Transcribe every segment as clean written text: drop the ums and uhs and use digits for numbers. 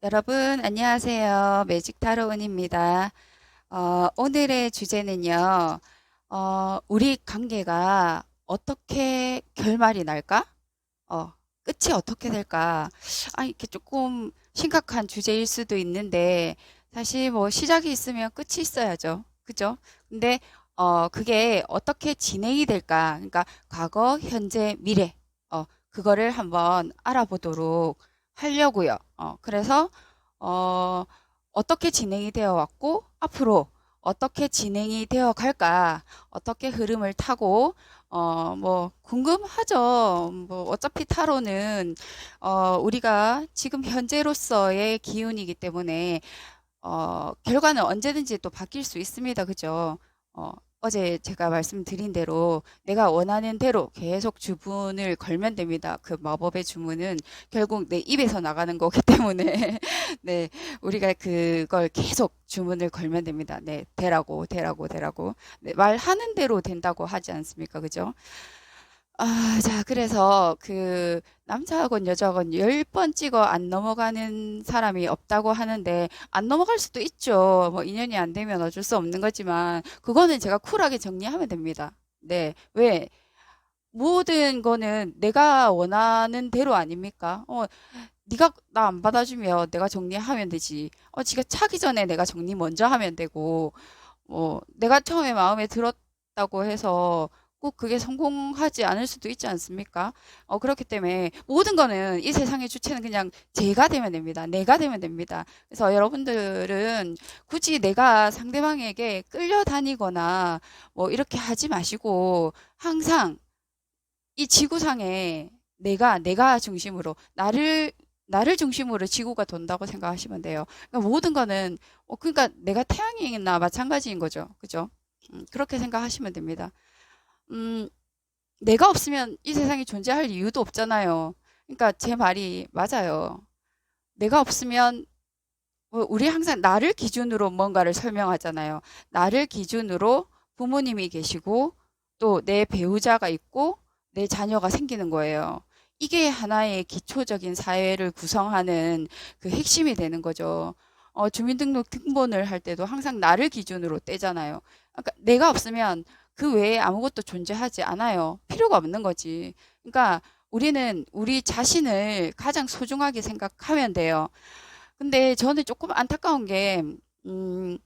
여러분, 안녕하세요. 매직 타로은입니다. 오늘의 주제는요, 우리 관계가 어떻게 결말이 날까? 끝이 어떻게 될까? 이렇게 조금 심각한 주제일 수도 있는데, 사실 뭐 시작이 있으면 끝이 있어야죠. 그죠? 근데, 그게 어떻게 진행이 될까? 그러니까 과거, 현재, 미래, 그거를 한번 알아보도록 하려고요. 그래서, 어, 어떻게 진행이 되어 왔고, 앞으로 어떻게 진행이 되어 갈까? 어떻게 흐름을 타고, 뭐, 궁금하죠. 뭐, 어차피 타로는, 우리가 지금 현재로서의 기운이기 때문에, 결과는 언제든지 또 바뀔 수 있습니다. 그죠? 어, 어제 제가 말씀드린 대로 내가 원하는 대로 계속 주문을 걸면 됩니다. 그 마법의 주문은 결국 내 입에서 나가는 거기 때문에 네, 우리가 그걸 계속 주문을 걸면 됩니다. 네, 되라고, 되라고, 되라고. 네, 말하는 대로 된다고 하지 않습니까? 그죠? 자, 그래서 그 남자하고는 여자하고는 10번 찍어 안 넘어가는 사람이 없다고 하는데 안 넘어갈 수도 있죠. 뭐 인연이 안 되면 어쩔 수 없는 거지만 그거는 제가 쿨하게 정리하면 됩니다. 네. 왜? 모든 거는 내가 원하는 대로 아닙니까? 네가 나 안 받아주면 내가 정리하면 되지. 지가 차기 전에 내가 정리 먼저 하면 되고 내가 처음에 마음에 들었다고 해서 꼭 그게 성공하지 않을 수도 있지 않습니까? 그렇기 때문에 모든 거는 이 세상의 주체는 그냥 제가 되면 됩니다. 내가 되면 됩니다. 그래서 여러분들은 굳이 내가 상대방에게 끌려다니거나 뭐 이렇게 하지 마시고 항상 이 지구상에 내가 중심으로 나를 중심으로 지구가 돈다고 생각하시면 돼요. 그러니까 모든 거는 그러니까 내가 태양이나 마찬가지인 거죠. 그죠? 그렇게 생각하시면 됩니다. 음, 내가 없으면 이 세상이 존재할 이유도 없잖아요. 그러니까 제 말이 맞아요. 내가 없으면 우리 항상 나를 기준으로 뭔가를 설명하잖아요. 나를 기준으로 부모님이 계시고 또 내 배우자가 있고 내 자녀가 생기는 거예요. 이게 하나의 기초적인 사회를 구성하는 그 핵심이 되는 거죠. 주민등록 등본을 할 때도 항상 나를 기준으로 떼잖아요. 그러니까 내가 없으면 그 외에 아무것도 존재하지 않아요. 필요가 없는 거지. 그러니까 우리는 우리 자신을 가장 소중하게 생각하면 돼요. 근데 저는 조금 안타까운 게, 음,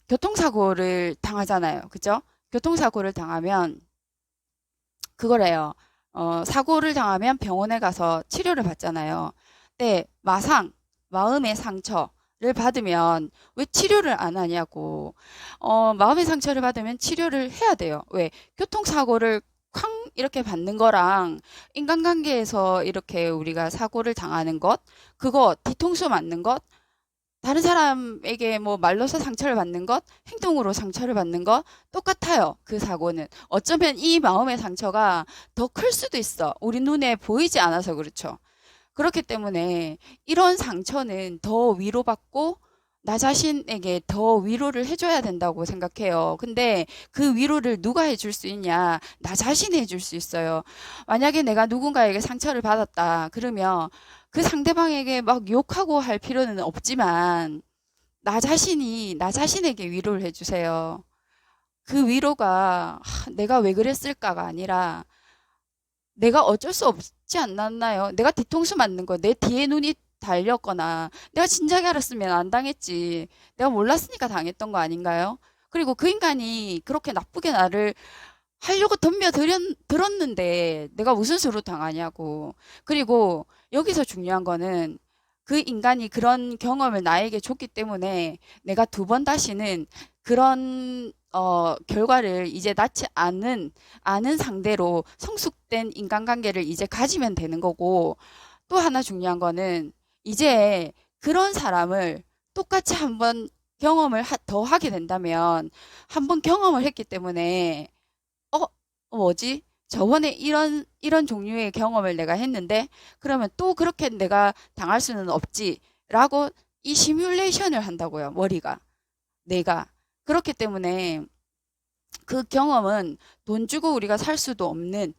교통사고를 당하잖아요. 그죠? 교통사고를 당하면 그거래요. 사고를 당하면 병원에 가서 치료를 받잖아요. 근데 마음의 상처를 받으면 왜 치료를 안 하냐고. 마음의 상처를 받으면 치료를 해야 돼요. 왜? 교통사고를 쾅 이렇게 받는 거랑 인간관계에서 이렇게 우리가 사고를 당하는 것, 그거 뒤통수 맞는 것, 다른 사람에게 뭐 말로서 상처를 받는 것, 행동으로 상처를 받는 것 똑같아요. 그 사고는. 어쩌면 이 마음의 상처가 더 클 수도 있어. 우리 눈에 보이지 않아서 그렇죠. 그렇기 때문에 이런 상처는 더 위로받고 나 자신에게 더 위로를 해줘야 된다고 생각해요. 근데 그 위로를 누가 해줄 수 있냐? 나 자신이 해줄 수 있어요. 만약에 내가 누군가에게 상처를 받았다. 그러면 그 상대방에게 막 욕하고 할 필요는 없지만 나 자신에게 위로를 해주세요. 그 위로가 내가 왜 그랬을까가 아니라 내가 어쩔 수 없지 않았나요? 내가 뒤통수 맞는 거, 내 뒤에 눈이 달렸거나, 내가 진작에 알았으면 안 당했지. 내가 몰랐으니까 당했던 거 아닌가요? 그리고 그 인간이 그렇게 나쁘게 나를 하려고 들었는데 내가 무슨 수로 당하냐고. 그리고 여기서 중요한 거는 그 인간이 그런 경험을 나에게 줬기 때문에 내가 두 번 다시는 그런 결과를 이제 낳지 않은 상대로 성숙된 인간관계를 이제 가지면 되는 거고 또 하나 중요한 거는 이제 그런 사람을 똑같이 한번 더 하게 된다면 한번 경험을 했기 때문에 어, 뭐지? 저번에 이런 종류의 경험을 내가 했는데, 그러면 또 그렇게 내가 당할 수는 없지. 라고 이 시뮬레이션을 한다고요, 머리가. 내가. 그렇기 때문에 그 경험은 돈 주고 우리가 살 수도 없는,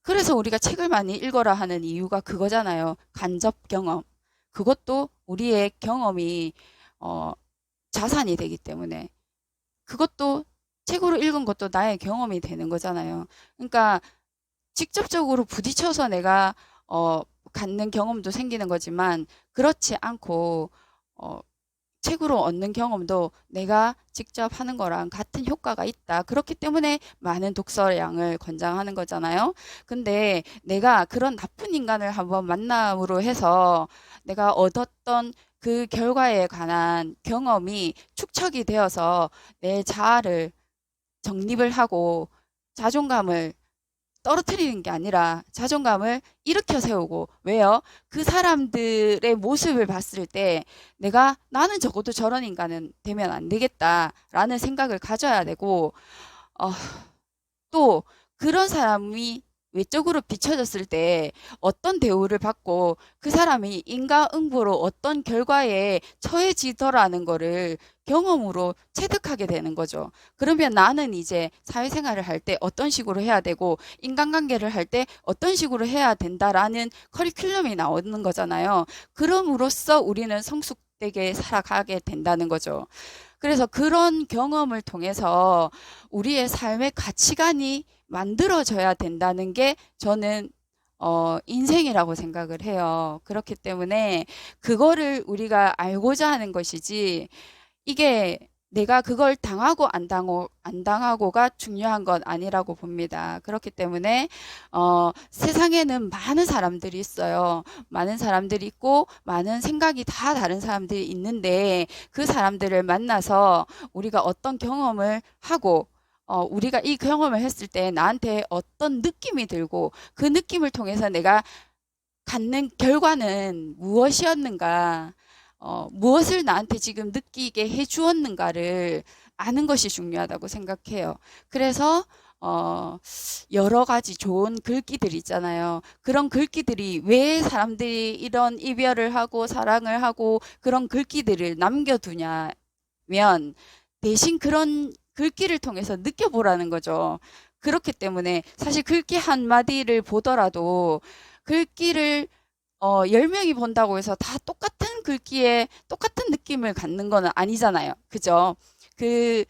그래서 우리가 책을 많이 읽어라 하는 이유가 그거잖아요. 간접 경험. 그것도 우리의 경험이 어, 자산이 되기 때문에 그것도 책으로 읽은 것도 나의 경험이 되는 거잖아요. 그러니까 직접적으로 부딪혀서 내가 어, 갖는 경험도 생기는 거지만 그렇지 않고 어, 책으로 얻는 경험도 내가 직접 하는 거랑 같은 효과가 있다. 그렇기 때문에 많은 독서량을 권장하는 거잖아요. 근데 내가 그런 나쁜 인간을 한번 만남으로 해서 내가 얻었던 그 결과에 관한 경험이 축적이 되어서 내 자아를 정립을 하고 자존감을 떨어뜨리는 게 아니라 자존감을 일으켜 세우고 왜요? 그 사람들의 모습을 봤을 때 내가 나는 적어도 저런 인간은 되면 안 되겠다라는 생각을 가져야 되고 어, 또 그런 사람이 외적으로 비춰졌을 때 어떤 대우를 받고 그 사람이 인과응보로 어떤 결과에 처해지더라는 거를 경험으로 체득하게 되는 거죠. 그러면 나는 이제 사회생활을 할 때 어떤 식으로 해야 되고 인간관계를 할 때 어떤 식으로 해야 된다라는 커리큘럼이 나오는 거잖아요. 그럼으로써 우리는 성숙되게 살아가게 된다는 거죠. 그래서 그런 경험을 통해서 우리의 삶의 가치관이 만들어져야 된다는 게 저는 인생이라고 생각을 해요. 그렇기 때문에 그거를 우리가 알고자 하는 것이지 이게 내가 그걸 당하고 안 당하고가 중요한 건 아니라고 봅니다. 그렇기 때문에 세상에는 많은 사람들이 있어요. 많은 사람들이 있고 많은 생각이 다 다른 사람들이 있는데 그 사람들을 만나서 우리가 어떤 경험을 하고 우리가 이 경험을 했을 때 나한테 어떤 느낌이 들고 그 느낌을 통해서 내가 갖는 결과는 무엇이었는가, 무엇을 나한테 지금 느끼게 해 주었는가를 아는 것이 중요하다고 생각해요. 그래서, 여러 가지 좋은 글귀들 있잖아요. 그런 글귀들이 왜 사람들이 이런 이별을 하고 사랑을 하고 그런 글귀들을 남겨두냐면 대신 그런 글귀를 통해서 느껴보라는 거죠. 그렇기 때문에 사실 글귀 한마디를 보더라도 글귀를 10명이 본다고 해서 다 똑같은 글귀에 똑같은 느낌을 갖는 건 아니잖아요. 그죠? 그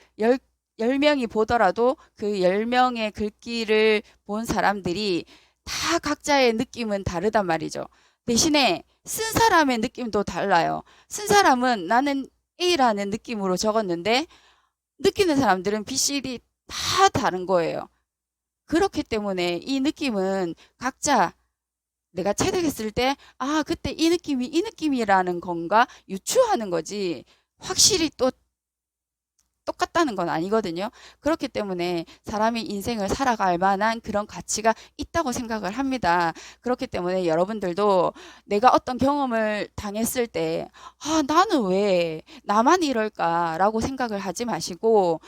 10명이 보더라도 그 10명의 글귀를 본 사람들이 다 각자의 느낌은 다르단 말이죠. 대신에 쓴 사람의 느낌도 달라요. 쓴 사람은 나는 A라는 느낌으로 적었는데 느끼는 사람들은 B, C, D 다 다른 거예요. 그렇기 때문에 이 느낌은 각자 내가 체득했을 때, 아, 그때 이 느낌이 이 느낌이라는 건가 유추하는 거지. 확실히 또 똑같다는 건 아니거든요. 그렇기 때문에 사람이 인생을 살아갈 만한 그런 가치가 있다고 생각을 합니다. 그렇기 때문에 여러분들도 내가 어떤 경험을 당했을 때, 아, 나는 왜 나만 이럴까라고 생각을 하지 마시고,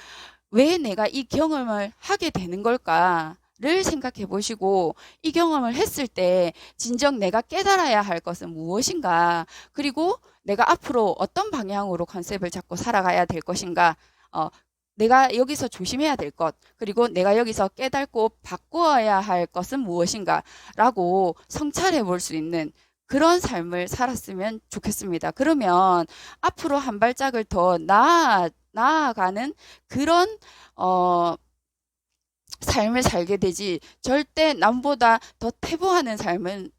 왜 내가 이 경험을 하게 되는 걸까를 생각해 보시고 이 경험을 했을 때 진정 내가 깨달아야 할 것은 무엇인가 그리고 내가 앞으로 어떤 방향으로 컨셉을 잡고 살아가야 될 것인가 어, 내가 여기서 조심해야 될 것, 그리고 내가 여기서 깨닫고 바꾸어야 할 것은 무엇인가 라고 성찰해 볼 수 있는 그런 삶을 살았으면 좋겠습니다. 그러면 앞으로 한 발짝을 더 나아가는 그런 어, 삶을 살게 되지 절대 남보다 더 퇴보하는 삶은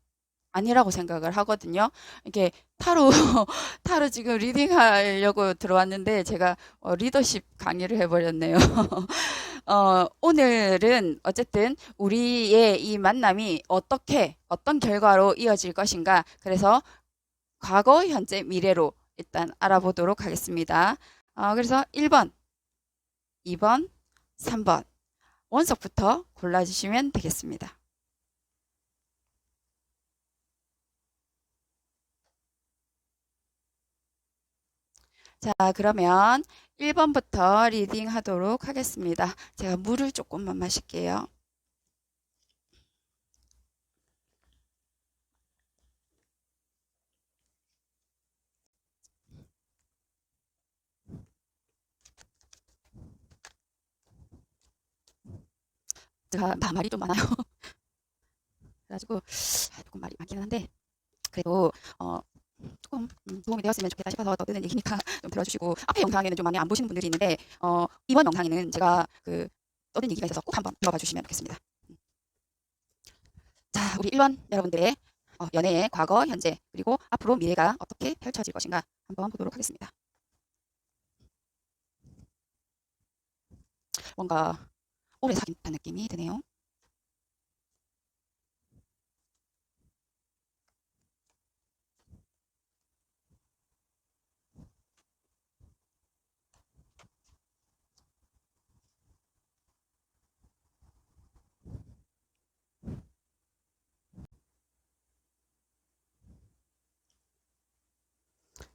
아니라고 생각을 하거든요. 이게 타로 타로 지금 리딩 하려고 들어왔는데 제가 리더십 강의를 해버렸네요. 오늘은 어쨌든 우리의 이 만남이 어떻게 어떤 결과로 이어질 것인가 그래서 과거, 현재, 미래로 일단 알아보도록 하겠습니다. 그래서 1번, 2번, 3번 원석부터 골라주시면 되겠습니다. 자, 그러면 1번부터 리딩 하도록 하겠습니다. 제가 물을 조금만 마실게요. 제가 말이 좀 많아요. 그래가지고 조금 말이 많긴 한데 그래도 조금 도움이 되었으면 좋겠다 싶어서 더 뜨는 얘기니까 좀 들어주시고 앞에 영상에는 좀 많이 안 보시는 분들이 있는데 이번 영상에는 제가 그 떠든 얘기가 있어서 꼭 한번 들어봐 주시면 좋겠습니다. 자, 우리 1번 여러분들의 연애의 과거, 현재, 그리고 앞으로 미래가 어떻게 펼쳐질 것인가 한번 보도록 하겠습니다. 뭔가 오래 사귄다는 느낌이 드네요.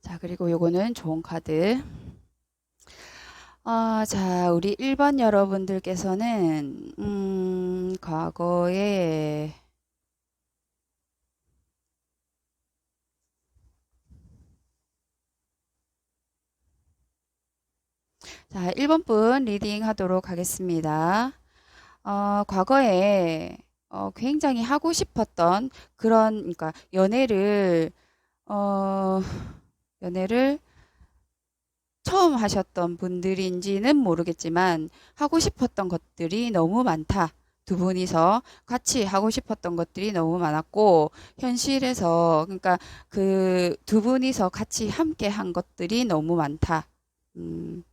자, 그리고 요거는 좋은 카드. 자, 우리 1번 여러분들께서는, 과거에, 자, 1번 분 리딩 하도록 하겠습니다. 과거에, 굉장히 하고 싶었던 그런, 그러니까, 어, 연애를 처음 하셨던 분들인지는 모르겠지만 하고 싶었던 것들이 너무 많다. 두 분이서 같이 하고 싶었던 것들이 너무 많았고 현실에서 그러니까 그 두 분이서 같이 함께 한 것들이 너무 많다. 음,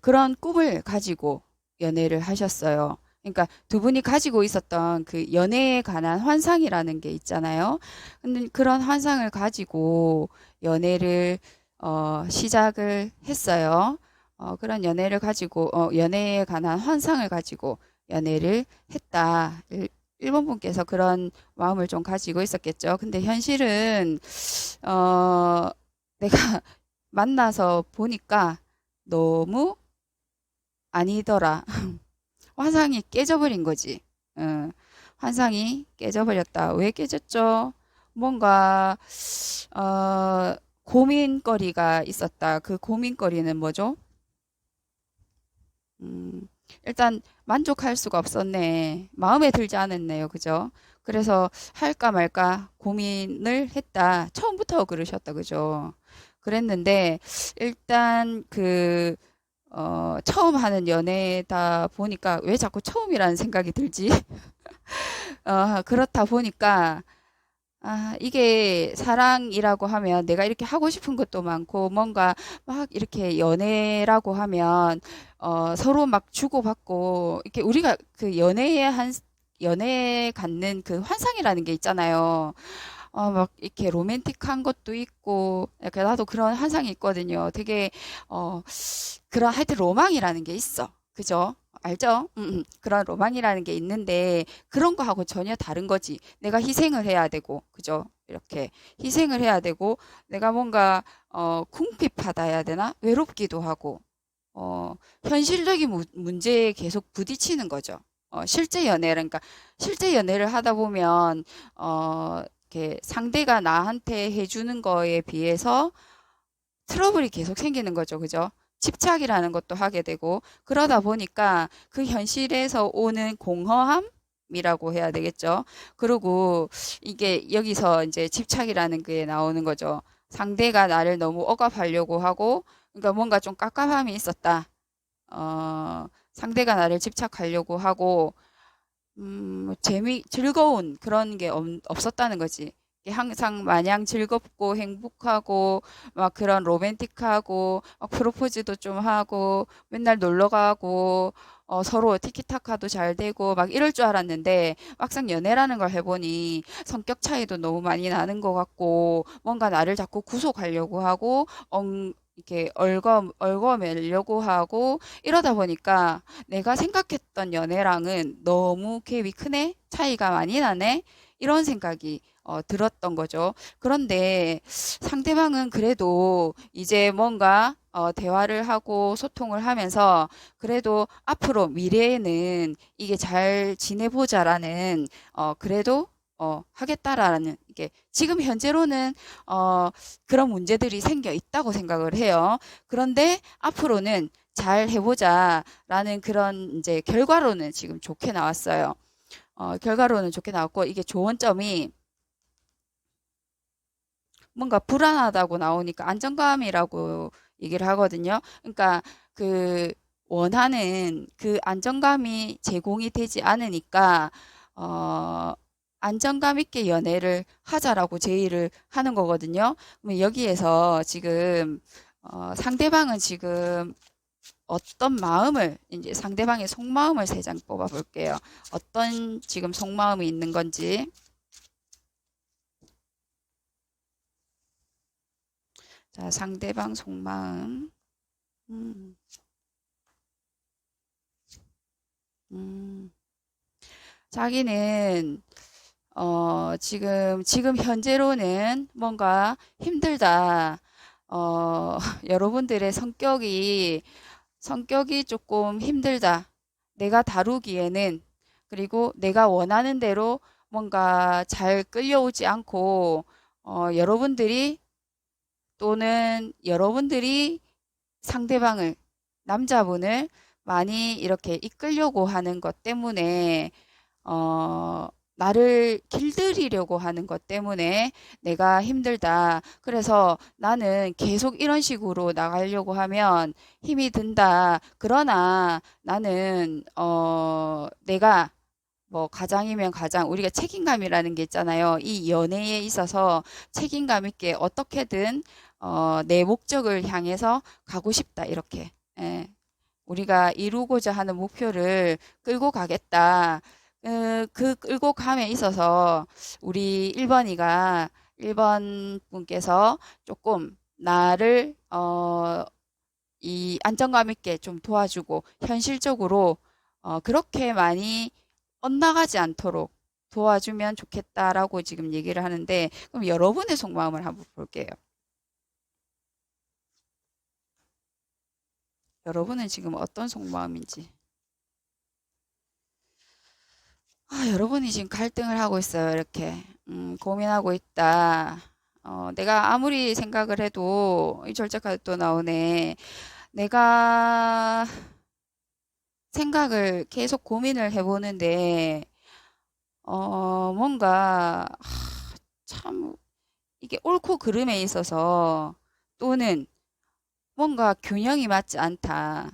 그런 꿈을 가지고 연애를 하셨어요. 그러니까 두 분이 가지고 있었던 그 연애에 관한 환상이라는 게 있잖아요. 근데 그런 환상을 가지고 연애를 시작을 했어요. 그런 연애를 가지고 연애에 관한 환상을 가지고 연애를 했다. 일본 분께서 그런 마음을 좀 가지고 있었겠죠. 근데 현실은 어, 내가 만나서 보니까 너무 아니더라. 환상이 깨져버린 거지. 어, 환상이 깨져버렸다. 왜 깨졌죠? 뭔가 고민거리가 있었다. 그 고민거리는 뭐죠? 음, 일단 만족할 수가 없었네. 마음에 들지 않았네요. 그죠? 그래서 할까 말까 고민을 했다. 처음부터 그러셨다. 그죠? 그랬는데 일단 처음 하는 연애다 보니까 왜 자꾸 처음이라는 생각이 들지? 그렇다 보니까 이게 사랑이라고 하면 내가 이렇게 하고 싶은 것도 많고 뭔가 막 이렇게 연애라고 하면 서로 막 주고받고 이렇게 우리가 그 연애에 갖는 그 환상이라는 게 있잖아요. 막 이렇게 로맨틱한 것도 있고 약간 나도 그런 환상이 있거든요. 되게 그런 하여튼 로망이라는 게 있어. 그죠? 알죠? 그런 로망이라는 게 있는데 그런 거하고 전혀 다른 거지. 내가 희생을 해야 되고, 그죠? 이렇게 희생을 해야 되고 내가 뭔가 궁핍하다 해야 되나? 외롭기도 하고 현실적인 문제에 계속 부딪히는 거죠. 그러니까 실제 연애를 하다 보면 이렇게 상대가 나한테 해주는 거에 비해서 트러블이 계속 생기는 거죠. 그죠? 집착이라는 것도 하게 되고, 그러다 보니까 그 현실에서 오는 공허함이라고 해야 되겠죠. 그리고 이게 여기서 이제 집착이라는 게 나오는 거죠. 상대가 나를 너무 억압하려고 하고, 그러니까 뭔가 좀 깝깝함이 있었다. 상대가 나를 집착하려고 하고, 즐거운 그런 게 없었다는 거지. 이게 항상 마냥 즐겁고 행복하고, 막 그런 로맨틱하고, 막 프로포즈도 좀 하고, 맨날 놀러 가고, 서로 티키타카도 잘 되고, 막 이럴 줄 알았는데, 막상 연애라는 걸 해보니 성격 차이도 너무 많이 나는 것 같고, 뭔가 나를 자꾸 구속하려고 하고, 이렇게 얽어매려고 하고, 이러다 보니까 내가 생각했던 연애랑은 너무 갭이 크네? 차이가 많이 나네? 이런 생각이 들었던 거죠. 그런데 상대방은 그래도 이제 뭔가 대화를 하고 소통을 하면서 그래도 앞으로 미래에는 이게 잘 지내보자라는 그래도 하겠다라는 이게 지금 현재로는 그런 문제들이 생겨 있다고 생각을 해요. 그런데 앞으로는 잘 해보자라는 그런 이제 결과로는 지금 좋게 나왔어요. 결과로는 좋게 나왔고 이게 좋은 점이 뭔가 불안하다고 나오니까 안정감이라고 얘기를 하거든요. 그러니까 그 원하는 그 안정감이 제공이 되지 않으니까 어, 안정감 있게 연애를 하자라고 제의를 하는 거거든요. 그럼 여기에서 지금 상대방은 지금 어떤 마음을 이제 상대방의 속마음을 세 장 뽑아 볼게요. 어떤 지금 속마음이 있는 건지. 자, 상대방 속마음. 음, 음. 자기는 지금 현재로는 뭔가 힘들다. 여러분들의 성격이 조금 힘들다. 내가 다루기에는, 그리고 내가 원하는 대로 뭔가 잘 끌려오지 않고, 여러분들이 또는 여러분들이 상대방을, 남자분을 많이 이렇게 이끌려고 하는 것 때문에 나를 길들이려고 하는 것 때문에 내가 힘들다. 그래서 나는 계속 이런 식으로 나가려고 하면 힘이 든다. 그러나 나는, 내가 뭐 가장이면 가장 우리가 책임감이라는 게 있잖아요. 이 연애에 있어서 책임감 있게 어떻게든 내 목적을 향해서 가고 싶다. 이렇게. 예. 우리가 이루고자 하는 목표를 끌고 가겠다. 그 끌고 감에 있어서 우리 1번 분께서 조금 나를 이 안정감 있게 좀 도와주고 현실적으로 그렇게 많이 엇나가지 않도록 도와주면 좋겠다라고 지금 얘기를 하는데, 그럼 여러분의 속마음을 한번 볼게요. 여러분은 지금 어떤 속마음인지. 여러분이 지금 갈등을 하고 있어요. 이렇게. 고민하고 있다. 내가 아무리 생각을 해도 이 절제카드 또 나오네. 내가 생각을 계속 고민을 해보는데 뭔가 참 이게 옳고 그름에 있어서 또는 뭔가 균형이 맞지 않다.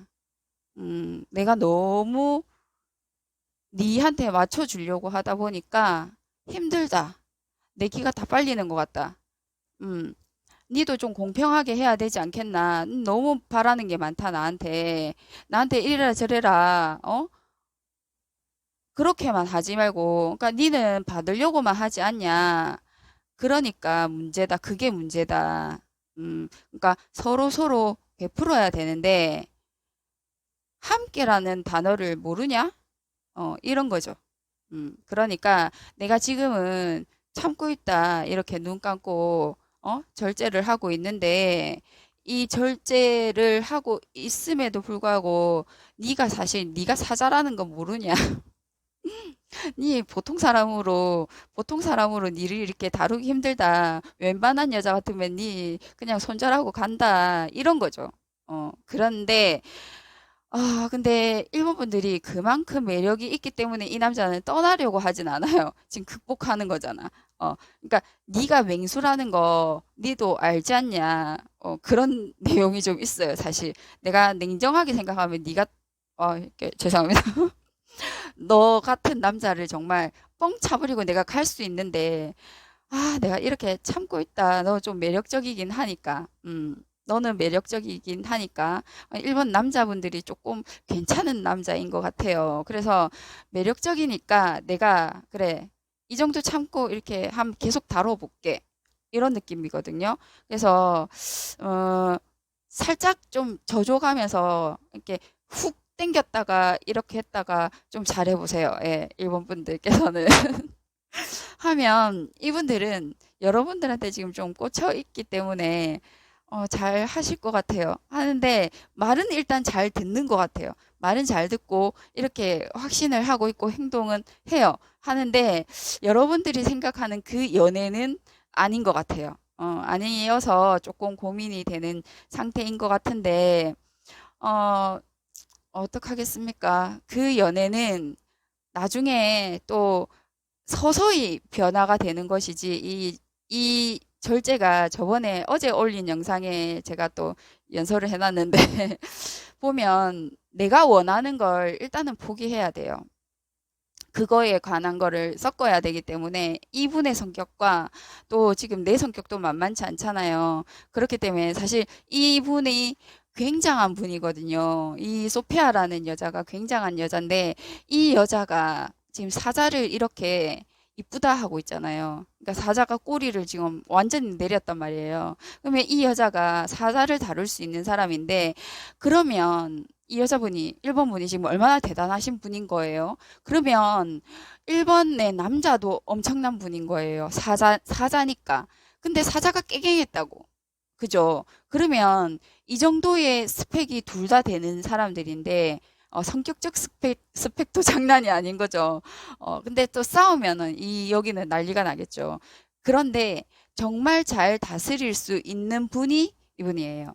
내가 너무 니한테 맞춰주려고 하다 보니까 힘들다. 내 기가 다 빨리는 것 같다. 음, 니도 좀 공평하게 해야 되지 않겠나? 너무 바라는 게 많다, 나한테. 나한테 이래라 저래라, 그렇게만 하지 말고. 그러니까 니는 받으려고만 하지 않냐. 그러니까 문제다. 그게 문제다. 그러니까 서로 베풀어야 되는데, 함께라는 단어를 모르냐? 이런 거죠. 그러니까 내가 지금은 참고 있다. 이렇게 눈 감고, 절제를 하고 있는데, 이 절제를 하고 있음에도 불구하고, 네가 사자라는 거 모르냐? 니 보통 사람으로 니를 이렇게 다루기 힘들다. 웬만한 여자 같으면 니 그냥 손절하고 간다. 이런 거죠. 그런데 근데 일본 분들이 그만큼 매력이 있기 때문에 이 남자는 떠나려고 하진 않아요. 지금 극복하는 거잖아. 그러니까 네가 맹수라는 거 니도 알지 않냐. 그런 내용이 좀 있어요, 사실. 내가 냉정하게 생각하면 네가 이렇게, 죄송합니다. 너 같은 남자를 정말 뻥 차버리고 내가 갈 수 있는데, 내가 이렇게 참고 있다. 너 좀 매력적이긴 하니까. 너는 매력적이긴 하니까. 일본 남자분들이 조금 괜찮은 남자인 것 같아요. 그래서 매력적이니까 내가, 그래, 이 정도 참고 이렇게 계속 다뤄볼게. 이런 느낌이거든요. 그래서, 어, 살짝 좀 져줘가면서 이렇게 훅 당겼다가 이렇게 했다가 좀 잘해보세요. 예, 일본 분들께서는. 하면 이분들은 여러분들한테 지금 좀 꽂혀 있기 때문에 잘 하실 것 같아요. 하는데 말은 일단 잘 듣는 것 같아요. 말은 잘 듣고 이렇게 확신을 하고 있고 행동은 해요. 하는데 여러분들이 생각하는 그 연애는 아닌 것 같아요. 아니어서 조금 고민이 되는 상태인 것 같은데 어, 어떡하겠습니까? 그 연애는 나중에 또 서서히 변화가 되는 것이지, 이 절제가 저번에 어제 올린 영상에 제가 또 연설을 해놨는데 보면 내가 원하는 걸 일단은 포기해야 돼요. 그거에 관한 거를 섞어야 되기 때문에 이분의 성격과 또 지금 내 성격도 만만치 않잖아요. 그렇기 때문에 사실 이분이 굉장한 분이거든요. 이 소피아라는 여자가 굉장한 여잔데 이 여자가 지금 사자를 이렇게 이쁘다 하고 있잖아요. 그러니까 사자가 꼬리를 지금 완전히 내렸단 말이에요. 그러면 이 여자가 사자를 다룰 수 있는 사람인데 그러면 이 여자분이 1번 분이 지금 얼마나 대단하신 분인 거예요. 그러면 1번의 남자도 엄청난 분인 거예요. 사자니까. 근데 사자가 깨갱했다고. 그죠? 그러면 이 정도의 스펙이 둘 다 되는 사람들인데, 성격적 스펙도 장난이 아닌 거죠. 근데 또 싸우면은 여기는 난리가 나겠죠. 그런데 정말 잘 다스릴 수 있는 분이 이분이에요.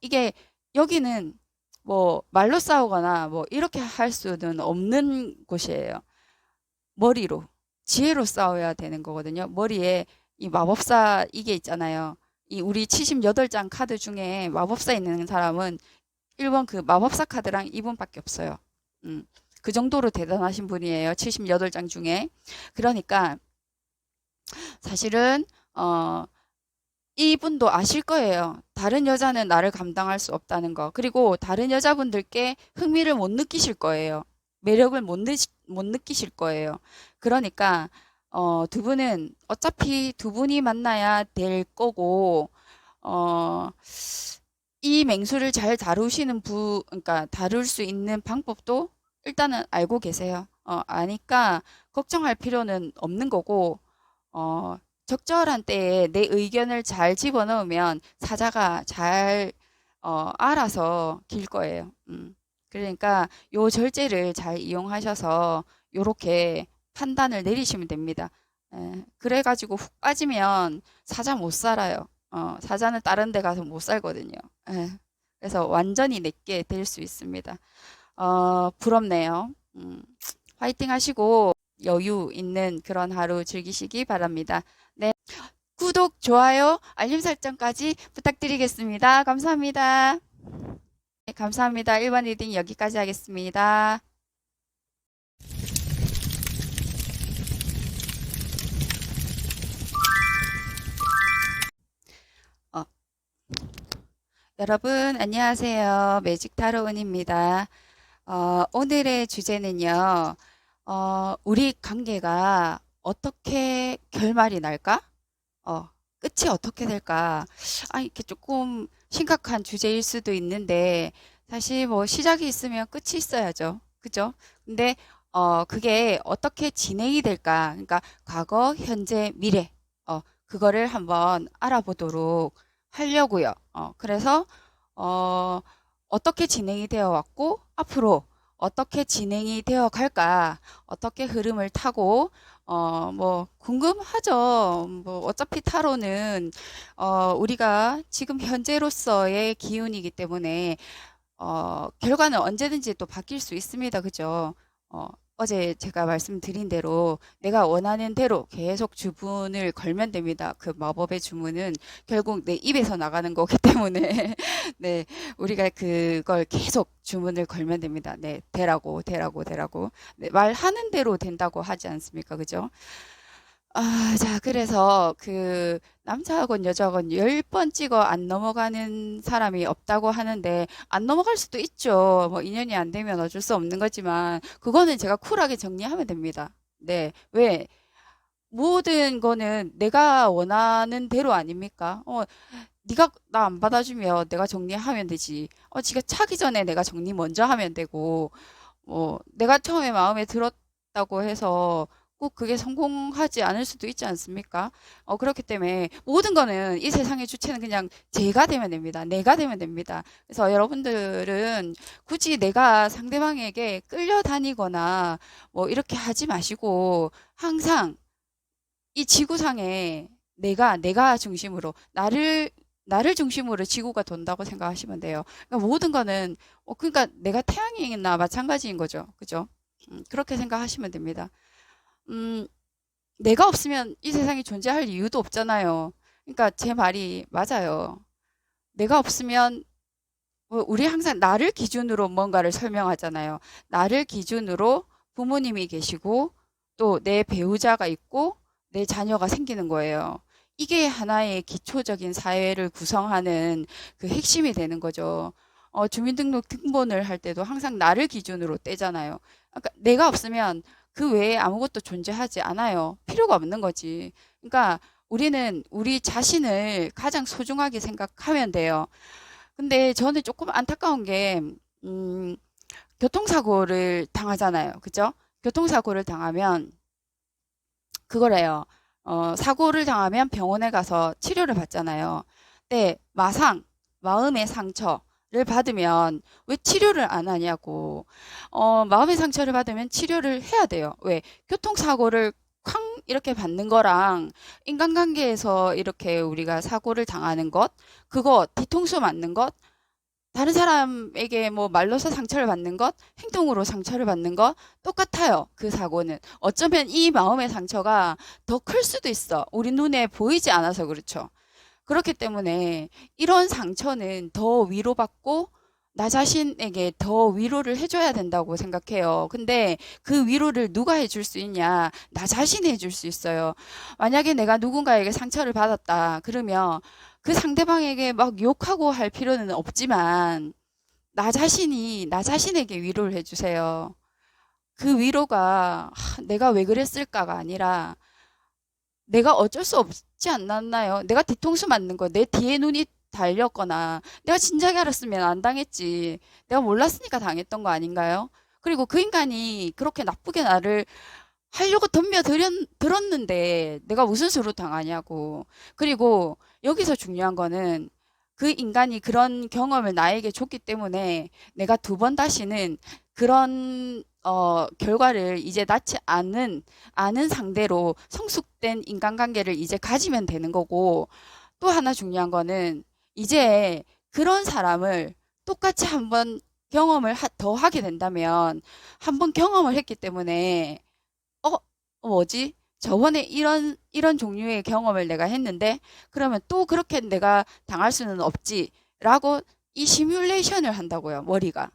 이게, 여기는 뭐 말로 싸우거나 뭐 이렇게 할 수는 없는 곳이에요. 머리로, 지혜로 싸워야 되는 거거든요. 머리에 이 마법사 이게 있잖아요. 이 우리 78장 카드 중에 마법사 있는 사람은 1번 그 마법사 카드랑 이분밖에 없어요. 그 정도로 대단하신 분이에요. 78장 중에. 그러니까 사실은 이분도 아실 거예요. 다른 여자는 나를 감당할 수 없다는 거. 그리고 다른 여자분들께 흥미를 못 느끼실 거예요. 매력을 못 느끼실 거예요. 그러니까 두 분은 어차피 두 분이 만나야 될 거고 어, 이 맹수를 잘 다루시는 그러니까 다룰 수 있는 방법도 일단은 알고 계세요. 아니까 걱정할 필요는 없는 거고 어, 적절한 때에 내 의견을 잘 집어넣으면 사자가 잘 알아서 길 거예요. 그러니까 요 절제를 잘 이용하셔서 요렇게 판단을 내리시면 됩니다. 그래가지고 훅 빠지면 사자 못 살아요. 사자는 다른 데 가서 못 살거든요. 예, 그래서 완전히 내게 될 수 있습니다. 부럽네요. 화이팅 하시고 여유 있는 그런 하루 즐기시기 바랍니다. 네, 구독, 좋아요, 알림 설정까지 부탁드리겠습니다. 감사합니다. 네, 감사합니다. 1번 리딩 여기까지 하겠습니다. 어, 여러분 안녕하세요. 매직 타로운입니다. 오늘의 주제는요. 우리 관계가 어떻게 결말이 날까? 끝이 어떻게 될까? 이렇게 조금 심각한 주제일 수도 있는데, 사실 뭐 시작이 있으면 끝이 있어야죠. 그죠? 근데, 그게 어떻게 진행이 될까? 그러니까 과거, 현재, 미래, 그거를 한번 알아보도록 하려고요. 그래서, 어, 어떻게 진행이 되어 왔고, 앞으로 어떻게 진행이 되어 갈까? 어떻게 흐름을 타고, 뭐, 궁금하죠. 뭐, 어차피 타로는, 우리가 지금 현재로서의 기운이기 때문에, 결과는 언제든지 또 바뀔 수 있습니다. 그죠? 어, 어제 제가 말씀드린 대로 내가 원하는 대로 계속 주문을 걸면 됩니다. 그 마법의 주문은 결국 내 입에서 나가는 거기 때문에, 네, 우리가 그걸 계속 주문을 걸면 됩니다. 네, 되라고. 네, 말하는 대로 된다고 하지 않습니까? 그죠? 자, 그래서 그 남자하고는 여자하고는 10번 찍어 안 넘어가는 사람이 없다고 하는데 안 넘어갈 수도 있죠. 뭐 인연이 안 되면 어쩔 수 없는 거지만 그거는 제가 쿨하게 정리하면 됩니다. 네. 왜? 모든 거는 내가 원하는 대로 아닙니까? 네가 나 안 받아주면 내가 정리하면 되지. 지가 차기 전에 내가 정리 먼저 하면 되고 내가 처음에 마음에 들었다고 해서 꼭 그게 성공하지 않을 수도 있지 않습니까? 그렇기 때문에 모든 거는 이 세상의 주체는 그냥 제가 되면 됩니다. 내가 되면 됩니다. 그래서 여러분들은 굳이 내가 상대방에게 끌려다니거나 뭐 이렇게 하지 마시고 항상 이 지구상에 내가 중심으로 나를 중심으로 지구가 돈다고 생각하시면 돼요. 그러니까 모든 거는 그러니까 내가 태양이나 마찬가지인 거죠. 그죠? 그렇게 생각하시면 됩니다. 음, 내가 없으면 이 세상이 존재할 이유도 없잖아요. 그러니까 제 말이 맞아요. 내가 없으면 우리 항상 나를 기준으로 뭔가를 설명하잖아요. 나를 기준으로 부모님이 계시고 또 내 배우자가 있고 내 자녀가 생기는 거예요. 이게 하나의 기초적인 사회를 구성하는 그 핵심이 되는 거죠. 주민등록 등본을 할 때도 항상 나를 기준으로 떼잖아요. 그러니까 내가 없으면 그 외에 아무것도 존재하지 않아요. 필요가 없는 거지. 그러니까 우리는 우리 자신을 가장 소중하게 생각하면 돼요. 근데 저는 조금 안타까운 게, 음, 교통사고를 당하잖아요. 그죠? 교통사고를 당하면 그거래요. 사고를 당하면 병원에 가서 치료를 받잖아요. 근데 마음의 상처를 받으면 왜 치료를 안 하냐고. 마음의 상처를 받으면 치료를 해야 돼요. 왜? 교통사고를 쾅 이렇게 받는 거랑 인간관계에서 이렇게 우리가 사고를 당하는 것, 그거 뒤통수 맞는 것, 다른 사람에게 뭐 말로서 상처를 받는 것, 행동으로 상처를 받는 것 똑같아요. 그 사고는. 어쩌면 이 마음의 상처가 더 클 수도 있어. 우리 눈에 보이지 않아서 그렇죠. 그렇기 때문에 이런 상처는 더 위로받고 나 자신에게 더 위로를 해줘야 된다고 생각해요. 근데 그 위로를 누가 해줄 수 있냐? 나 자신이 해줄 수 있어요. 만약에 내가 누군가에게 상처를 받았다. 그러면 그 상대방에게 막 욕하고 할 필요는 없지만 나 자신에게 위로를 해주세요. 그 위로가 내가 왜 그랬을까가 아니라 내가 어쩔 수 없지 않았나요? 내가 뒤통수 맞는 거, 내 뒤에 눈이 달렸거나, 내가 진작에 알았으면 안 당했지. 내가 몰랐으니까 당했던 거 아닌가요? 그리고 그 인간이 그렇게 나쁘게 나를 하려고 들었는데 내가 무슨 수로 당하냐고. 그리고 여기서 중요한 거는 그 인간이 그런 경험을 나에게 줬기 때문에 내가 두 번 다시는 그런 결과를 이제 낳지 않은 상대로 성숙된 인간관계를 이제 가지면 되는 거고, 또 하나 중요한 거는 이제 그런 사람을 똑같이 한번 경험을 더 하게 된다면 한번 경험을 했기 때문에 어, 뭐지? 저번에 이런 종류의 경험을 내가 했는데, 그러면 또 그렇게 내가 당할 수는 없지. 라고 이 시뮬레이션을 한다고요, 머리가.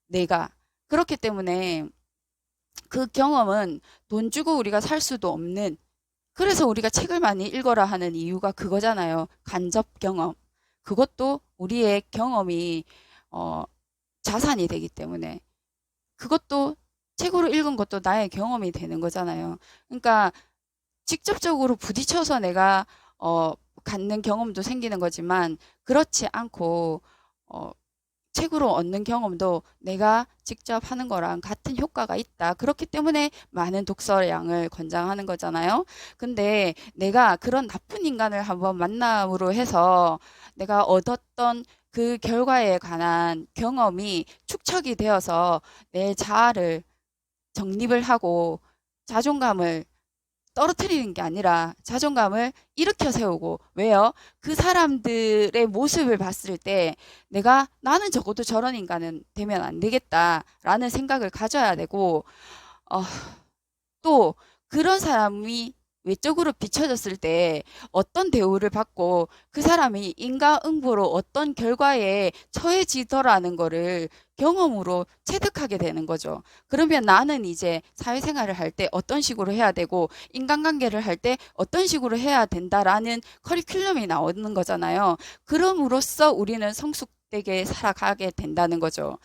내가. 그렇기 때문에 그 경험은 돈 주고 우리가 살 수도 없는, 그래서 우리가 책을 많이 읽어라 하는 이유가 그거잖아요. 간접 경험. 그것도 우리의 경험이, 어, 자산이 되기 때문에. 그것도 책으로 읽은 것도 나의 경험이 되는 거잖아요. 그러니까 직접적으로 부딪혀서 내가 어, 갖는 경험도 생기는 거지만 그렇지 않고 어, 책으로 얻는 경험도 내가 직접 하는 거랑 같은 효과가 있다. 그렇기 때문에 많은 독서량을 권장하는 거잖아요. 근데 내가 그런 나쁜 인간을 한번 만남으로 해서 내가 얻었던 그 결과에 관한 경험이 축적이 되어서 내 자아를 정립을 하고 자존감을 떨어뜨리는 게 아니라 자존감을 일으켜 세우고, 왜요? 그 사람들의 모습을 봤을 때 나는 적어도 저런 인간은 되면 안 되겠다라는 생각을 가져야 되고, 어, 또 그런 사람이 외적으로 비춰졌을 때 어떤 대우를 받고 그 사람이 인과응보로 어떤 결과에 처해지더라는 거를 경험으로 체득하게 되는 거죠. 그러면 나는 이제 사회생활을 할 때 어떤 식으로 해야 되고 인간관계를 할 때 어떤 식으로 해야 된다라는 커리큘럼이 나오는 거잖아요. 그럼으로써 우리는 성숙되게 살아가게 된다는 거죠.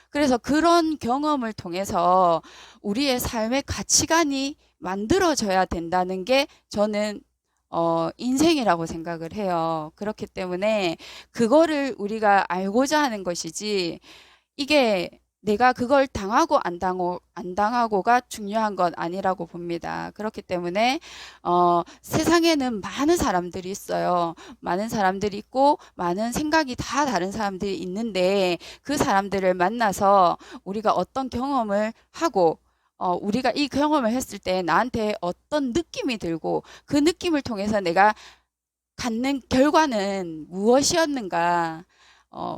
그래서 그런 경험을 통해서 우리의 삶의 가치관이 만들어져야 된다는 게 저는 인생이라고 생각을 해요. 그렇기 때문에 그거를 우리가 알고자 하는 것이지, 이게 내가 그걸 당하고 안 당하고가 중요한 건 아니라고 봅니다. 그렇기 때문에 세상에는 많은 사람들이 있어요. 많은 사람들이 있고 많은 생각이 다 다른 사람들이 있는데 그 사람들을 만나서 우리가 어떤 경험을 하고 우리가 이 경험을 했을 때 나한테 어떤 느낌이 들고 그 느낌을 통해서 내가 갖는 결과는 무엇이었는가,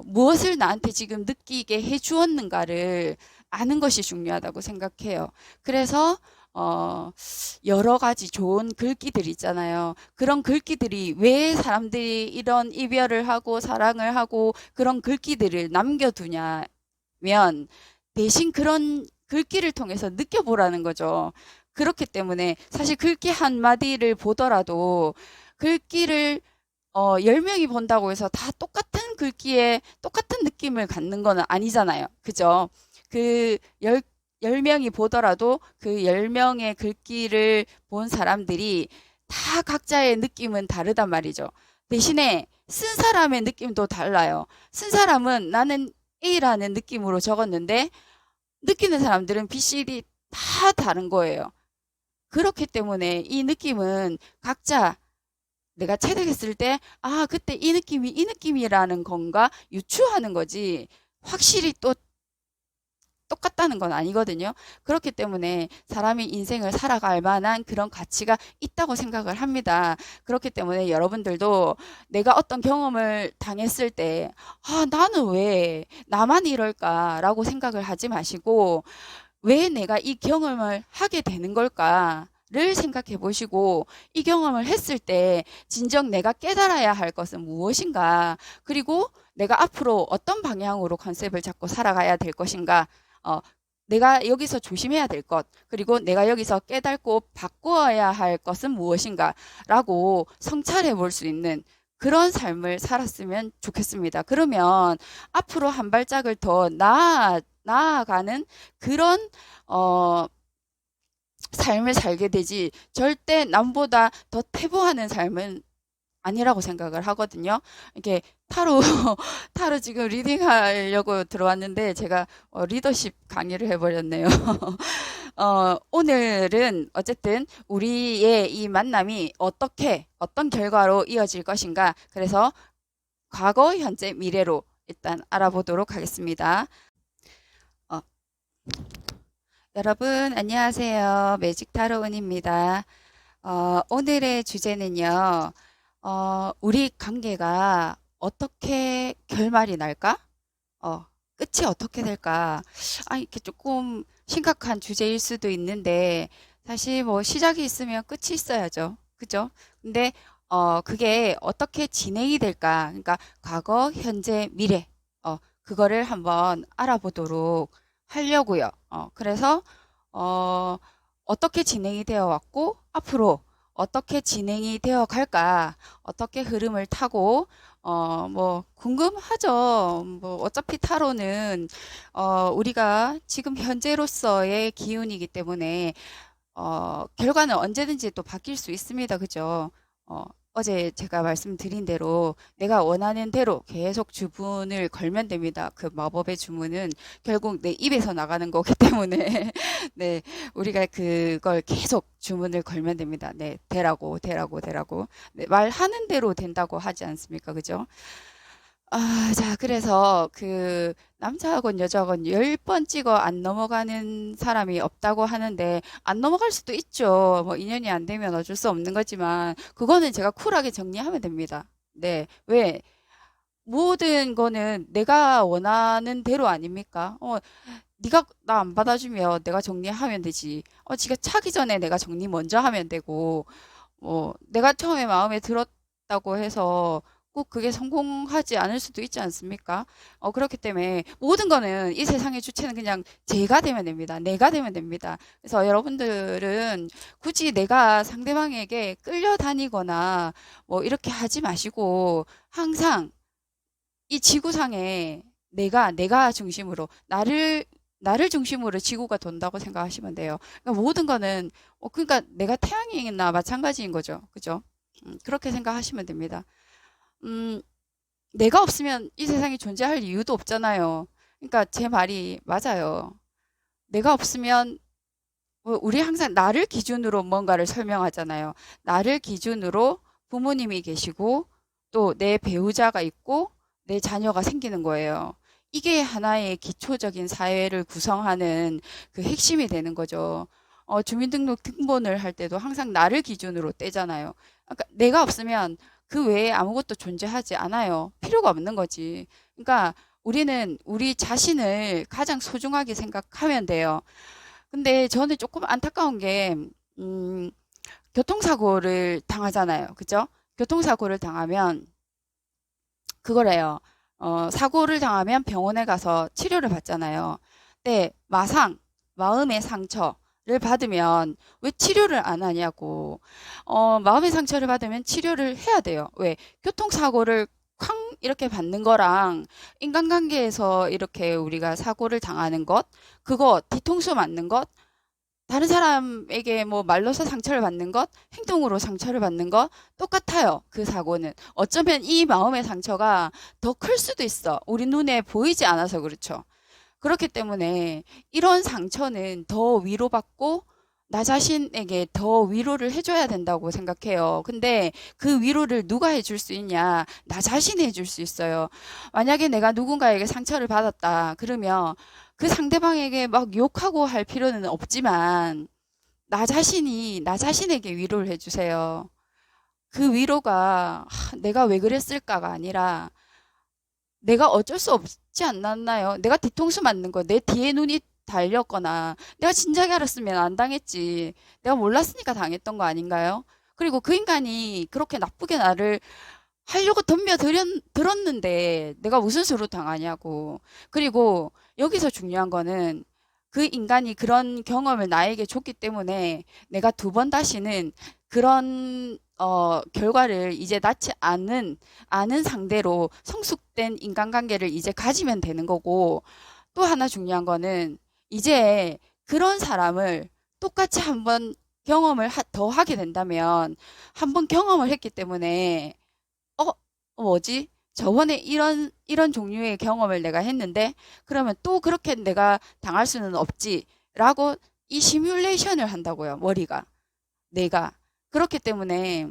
무엇을 나한테 지금 느끼게 해 주었는가를 아는 것이 중요하다고 생각해요. 그래서 어, 여러 가지 좋은 글귀들 있잖아요. 그런 글귀들이 왜 사람들이 이런 이별을 하고 사랑을 하고 그런 글귀들을 남겨두냐면 대신 그런 글귀를 통해서 느껴보라는 거죠. 그렇기 때문에 사실 글귀 한마디를 보더라도 글귀를 10명이 본다고 해서 다 똑같은 글귀에 똑같은 느낌을 갖는 거는 아니잖아요. 그죠? 그 10명이 보더라도 그 10명의 글귀를 본 사람들이 다 각자의 느낌은 다르단 말이죠. 대신에 쓴 사람의 느낌도 달라요. 쓴 사람은 나는 A라는 느낌으로 적었는데 느끼는 사람들은 B, C, D 다 다른 거예요. 그렇기 때문에 이 느낌은 각자 내가 체득했을 때, 아, 그때 이 느낌이 이 느낌이라는 건가 유추하는 거지. 확실히 또 똑같다는 건 아니거든요. 그렇기 때문에 사람이 인생을 살아갈 만한 그런 가치가 있다고 생각을 합니다. 그렇기 때문에 여러분들도 내가 어떤 경험을 당했을 때, 아, 나는 왜 나만 이럴까라고 생각을 하지 마시고, 왜 내가 이 경험을 하게 되는 걸까를 생각해 보시고, 이 경험을 했을 때 진정 내가 깨달아야 할 것은 무엇인가, 그리고 내가 앞으로 어떤 방향으로 컨셉을 잡고 살아가야 될 것인가, 어, 내가 여기서 조심해야 될 것, 그리고 내가 여기서 깨닫고 바꾸어야 할 것은 무엇인가라고 성찰해 볼 수 있는 그런 삶을 살았으면 좋겠습니다. 그러면 앞으로 한 발짝을 더 나아가는 그런 어, 삶을 살게 되지 절대 남보다 더 태보하는 삶은 아니라고 생각을 하거든요. 이게 타로 타로 지금 리딩 하려고 들어왔는데 제가 리더십 강의를 해버렸네요. 오늘은 어쨌든 우리의 이 만남이 어떤 결과로 이어질 것인가. 그래서 과거, 현재, 미래로 일단 알아보도록 하겠습니다. 어, 여러분, 안녕하세요. 매직 타로은입니다. 오늘의 주제는요, 우리 관계가 어떻게 결말이 날까? 끝이 어떻게 될까? 아, 이렇게 조금 심각한 주제일 수도 있는데, 사실 뭐 시작이 있으면 끝이 있어야죠. 그죠? 근데, 그게 어떻게 진행이 될까? 그러니까 과거, 현재, 미래, 그거를 한번 알아보도록 하려고요. 그래서, 어, 어떻게 진행이 되어 왔고, 앞으로 어떻게 진행이 되어 갈까? 어떻게 흐름을 타고, 뭐, 궁금하죠. 뭐, 어차피 타로는, 우리가 지금 현재로서의 기운이기 때문에, 결과는 언제든지 또 바뀔 수 있습니다. 그죠? 어, 어제 제가 말씀드린 대로 내가 원하는 대로 계속 주문을 걸면 됩니다. 그 마법의 주문은 결국 내 입에서 나가는 거기 때문에 네, 우리가 그걸 계속 주문을 걸면 됩니다. 네, 되라고. 네, 말하는 대로 된다고 하지 않습니까? 그죠? 아, 자, 그래서 그 남자하고는 여자하고는 10번 찍어 안 넘어가는 사람이 없다고 하는데 안 넘어갈 수도 있죠. 뭐 인연이 안 되면 어쩔 수 없는 거지만 그거는 제가 쿨하게 정리하면 됩니다. 네. 왜? 모든 거는 내가 원하는 대로 아닙니까? 네가 나 안 받아주면 내가 정리하면 되지. 지가 차기 전에 내가 정리 먼저 하면 되고 내가 처음에 마음에 들었다고 해서 꼭 그게 성공하지 않을 수도 있지 않습니까? 그렇기 때문에 모든 거는 이 세상의 주체는 그냥 제가 되면 됩니다. 내가 되면 됩니다. 그래서 여러분들은 굳이 내가 상대방에게 끌려다니거나 뭐 이렇게 하지 마시고 항상 이 지구상에 내가 중심으로 나를 중심으로 지구가 돈다고 생각하시면 돼요. 그러니까 모든 거는 그러니까 내가 태양이나 마찬가지인 거죠. 그죠? 그렇게 생각하시면 됩니다. 음, 내가 없으면 이 세상에 존재할 이유도 없잖아요. 그러니까 제 말이 맞아요. 내가 없으면 우리 항상 나를 기준으로 뭔가를 설명하잖아요. 나를 기준으로 부모님이 계시고 또 내 배우자가 있고 내 자녀가 생기는 거예요. 이게 하나의 기초적인 사회를 구성하는 그 핵심이 되는 거죠. 주민등록 등본을 할 때도 항상 나를 기준으로 떼잖아요. 그러니까 내가 없으면 그 외에 아무것도 존재하지 않아요. 필요가 없는 거지. 그러니까 우리는 우리 자신을 가장 소중하게 생각하면 돼요. 근데 저는 조금 안타까운 게, 음, 교통사고를 당하잖아요. 그죠? 교통사고를 당하면 그거래요. 사고를 당하면 병원에 가서 치료를 받잖아요. 근데 마음의 상처를 받으면 왜 치료를 안 하냐고. 마음의 상처를 받으면 치료를 해야 돼요. 왜? 교통사고를 쾅 이렇게 받는 거랑 인간관계에서 이렇게 우리가 사고를 당하는 것, 그거 뒤통수 맞는 것, 다른 사람에게 뭐 말로서 상처를 받는 것, 행동으로 상처를 받는 것 똑같아요. 그 사고는. 어쩌면 이 마음의 상처가 더 클 수도 있어. 우리 눈에 보이지 않아서 그렇죠. 그렇기 때문에 이런 상처는 더 위로받고 나 자신에게 더 위로를 해줘야 된다고 생각해요. 근데 그 위로를 누가 해줄 수 있냐? 나 자신이 해줄 수 있어요. 만약에 내가 누군가에게 상처를 받았다. 그러면 그 상대방에게 막 욕하고 할 필요는 없지만 나 자신에게 위로를 해주세요. 그 위로가 내가 왜 그랬을까가 아니라 내가 어쩔 수 없지 않았나요? 내가 뒤통수 맞는 거, 내 뒤에 눈이 달렸거나, 내가 진작에 알았으면 안 당했지. 내가 몰랐으니까 당했던 거 아닌가요? 그리고 그 인간이 그렇게 나쁘게 나를 하려고 들었는데 내가 무슨 수로 당하냐고. 그리고 여기서 중요한 거는 그 인간이 그런 경험을 나에게 줬기 때문에 내가 두 번 다시는 그런 결과를 이제 낳지 않은 상대로 성숙된 인간관계를 이제 가지면 되는 거고, 또 하나 중요한 거는 이제 그런 사람을 똑같이 한번 더 하게 된다면 한번 경험을 했기 때문에 어, 뭐지? 저번에 이런 종류의 경험을 내가 했는데, 그러면 또 그렇게 내가 당할 수는 없지. 라고 이 시뮬레이션을 한다고요, 머리가. 내가. 그렇기 때문에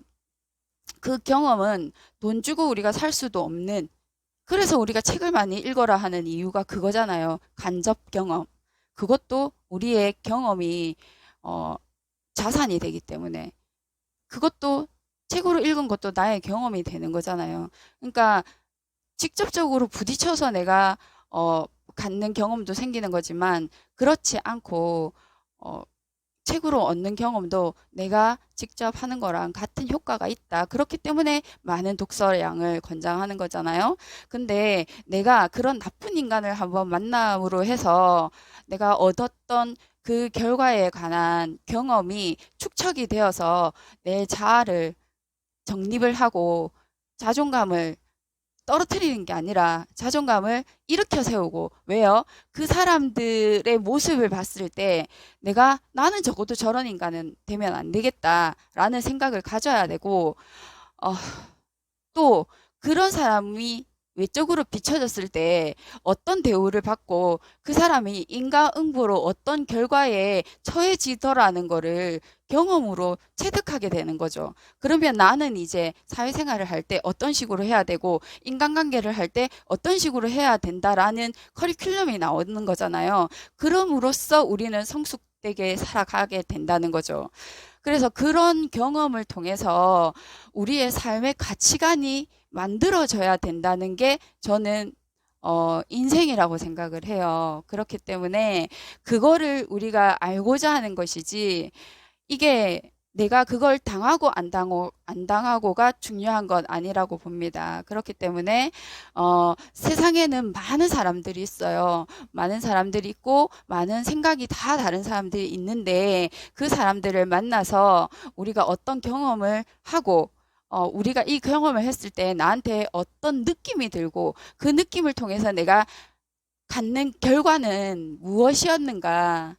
그 경험은 돈 주고 우리가 살 수도 없는, 그래서 우리가 책을 많이 읽어라 하는 이유가 그거잖아요. 간접 경험. 그것도 우리의 경험이, 어, 자산이 되기 때문에. 그것도 책으로 읽은 것도 나의 경험이 되는 거잖아요. 그러니까 직접적으로 부딪혀서 내가 어, 갖는 경험도 생기는 거지만 그렇지 않고 어, 책으로 얻는 경험도 내가 직접 하는 거랑 같은 효과가 있다. 그렇기 때문에 많은 독서량을 권장하는 거잖아요. 근데 내가 그런 나쁜 인간을 한번 만남으로 해서 내가 얻었던 그 결과에 관한 경험이 축적이 되어서 내 자아를 정립을 하고 자존감을 떨어뜨리는 게 아니라 자존감을 일으켜 세우고, 왜요? 그 사람들의 모습을 봤을 때 나는 적어도 저런 인간은 되면 안 되겠다라는 생각을 가져야 되고, 어, 또 그런 사람이 외적으로 비춰졌을 때 어떤 대우를 받고 그 사람이 인과응보로 어떤 결과에 처해지더라는 거를 경험으로 체득하게 되는 거죠. 그러면 나는 이제 사회생활을 할 때 어떤 식으로 해야 되고 인간관계를 할 때 어떤 식으로 해야 된다라는 커리큘럼이 나오는 거잖아요. 그럼으로써 우리는 성숙되게 살아가게 된다는 거죠. 그래서 그런 경험을 통해서 우리의 삶의 가치관이 만들어져야 된다는 게 저는 인생이라고 생각을 해요. 그렇기 때문에 그거를 우리가 알고자 하는 것이지, 이게 내가 그걸 안 당하고가 중요한 건 아니라고 봅니다. 그렇기 때문에, 세상에는 많은 사람들이 있어요. 많은 사람들이 있고, 많은 생각이 다 다른 사람들이 있는데, 그 사람들을 만나서 우리가 어떤 경험을 하고, 우리가 이 경험을 했을 때 나한테 어떤 느낌이 들고, 그 느낌을 통해서 내가 갖는 결과는 무엇이었는가,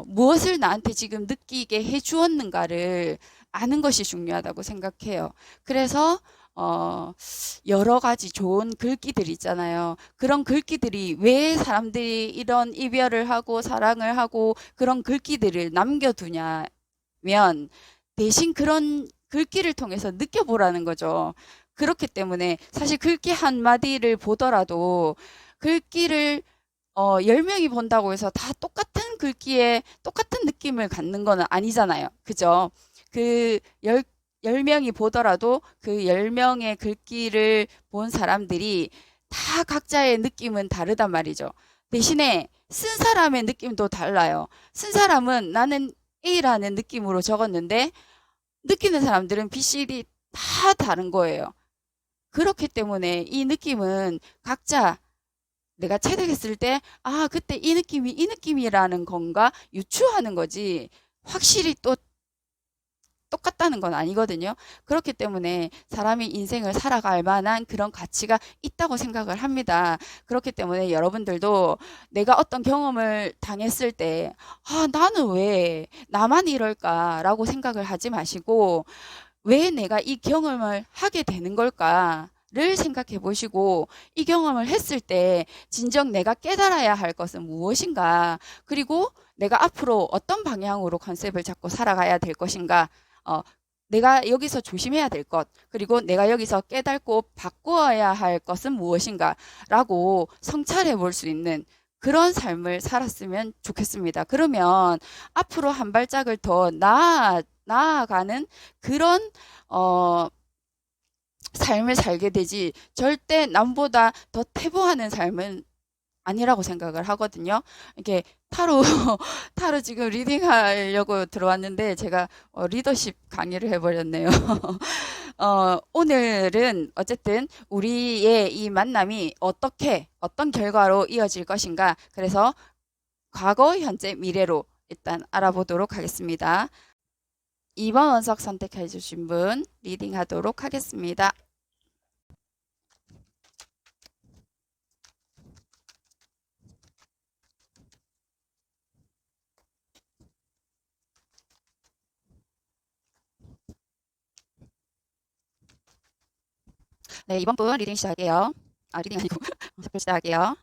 무엇을 나한테 지금 느끼게 해 주었는가를 아는 것이 중요하다고 생각해요. 그래서, 여러 가지 좋은 글귀들 있잖아요. 그런 글귀들이 왜 사람들이 이런 이별을 하고 사랑을 하고 그런 글귀들을 남겨두냐면 대신 그런 글귀를 통해서 느껴보라는 거죠. 그렇기 때문에 사실 글귀 한마디를 보더라도 글귀를 10명이 본다고 해서 다 똑같은 글귀에 똑같은 느낌을 갖는 거는 아니잖아요. 그죠? 그 10명이 보더라도 그 10명의 글귀를 본 사람들이 다 각자의 느낌은 다르단 말이죠. 대신에 쓴 사람의 느낌도 달라요. 쓴 사람은 나는 A라는 느낌으로 적었는데 느끼는 사람들은 B, C, D 다 다른 거예요. 그렇기 때문에 이 느낌은 각자 내가 체득했을 때, 아, 그때 이 느낌이 이 느낌이라는 건가 유추하는 거지. 확실히 또 똑같다는 건 아니거든요. 그렇기 때문에 사람이 인생을 살아갈 만한 그런 가치가 있다고 생각을 합니다. 그렇기 때문에 여러분들도 내가 어떤 경험을 당했을 때, 아, 나는 왜 나만 이럴까라고 생각을 하지 마시고, 왜 내가 이 경험을 하게 되는 걸까를 생각해 보시고, 이 경험을 했을 때 진정 내가 깨달아야 할 것은 무엇인가, 그리고 내가 앞으로 어떤 방향으로 컨셉을 잡고 살아가야 될 것인가, 어, 내가 여기서 조심해야 될 것, 그리고 내가 여기서 깨닫고 바꾸어야 할 것은 무엇인가라고 성찰해 볼 수 있는 그런 삶을 살았으면 좋겠습니다. 그러면 앞으로 한 발짝을 더 나아가는 그런 어, 삶을 살게 되지, 절대 남보다 더 태보하는 삶은 아니라고 생각을 하거든요. 이게 타로 타로 지금 리딩 하려고 들어왔는데 제가 리더십 강의를 해버렸네요. 오늘은 어쨌든 우리의 이 만남이 어떤 결과로 이어질 것인가, 그래서 과거, 현재, 미래로 일단 알아보도록 하겠습니다. 2번 원석 선택해 주신 분 리딩 하도록 하겠습니다. 네, 2번 분 리딩 시작할게요. 아, 리딩 아니고 선택 시작할게요.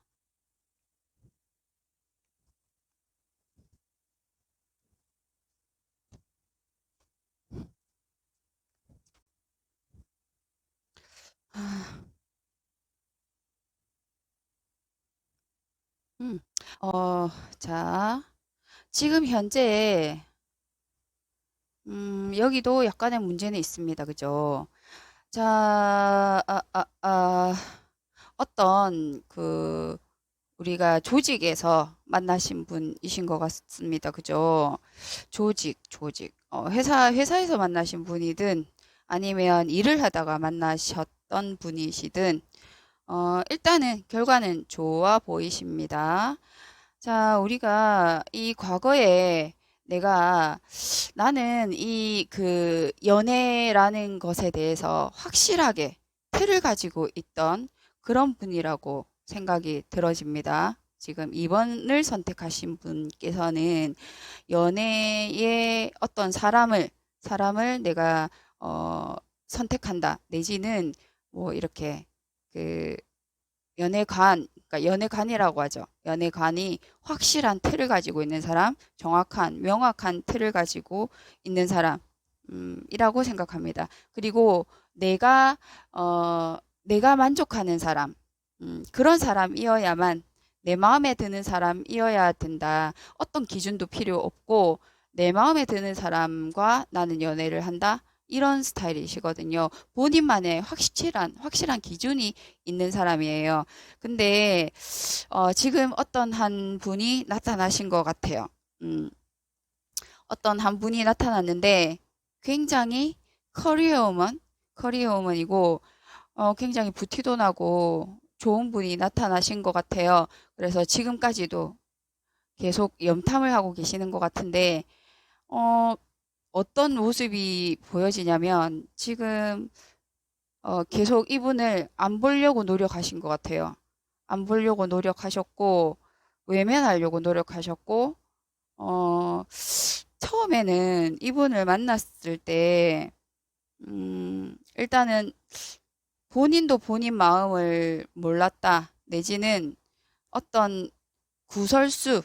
아, 음, 어, 자, 지금 현재 여기도 약간의 문제는 있습니다. 그죠? 자, 어떤 우리가 조직에서 만나신 분이신 것 같습니다. 그죠? 조직. 회사에서 만나신 분이든 아니면 일을 하다가 만나셨던 분이시든, 일단은 결과는 좋아 보이십니다. 자, 우리가 이 과거에 내가 나는 이 연애라는 것에 대해서 확실하게 틀을 가지고 있던 그런 분이라고 생각이 들어집니다. 지금 2번을 선택하신 분께서는 연애의 어떤 사람을 내가 선택한다, 내지는 뭐 이렇게 그 그러니까 연애관이라고 하죠. 연애관이 확실한 틀을 가지고 있는 사람, 정확한, 명확한 틀을 가지고 있는 사람, 이라고 생각합니다. 그리고 내가 만족하는 사람, 그런 사람이어야만, 내 마음에 드는 사람이어야 된다. 어떤 기준도 필요 없고, 내 마음에 드는 사람과 나는 연애를 한다. 이런 스타일이시거든요. 본인만의 확실한 기준이 있는 사람이에요. 근데, 지금 어떤 한 분이 나타나신 것 같아요. 음, 어떤 한 분이 나타났는데, 굉장히 커리어우먼이고, 굉장히 부티도 나고, 좋은 분이 나타나신 것 같아요. 그래서 지금까지도 계속 염탐을 하고 계시는 것 같은데, 어, 어떤 모습이 보여지냐면 지금 계속 이분을 안 보려고 노력하신 것 같아요. 안 보려고 노력하셨고 외면하려고 노력하셨고, 어, 처음에는 이분을 만났을 때 일단은 본인도 본인 마음을 몰랐다, 내지는 어떤 구설수,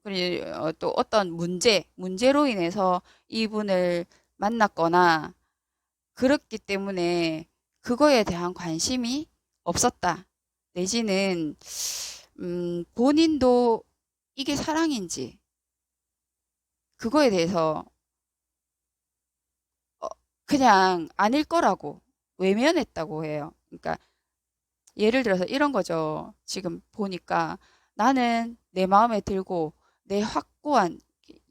그리고 또 어떤 문제로 인해서 이분을 만났거나 그렇기 때문에 그거에 대한 관심이 없었다. 내지는 본인도 이게 사랑인지 그거에 대해서 어, 그냥 아닐 거라고 외면했다고 해요. 그러니까 예를 들어서 이런 거죠. 지금 보니까 나는 내 마음에 들고 내 확고한,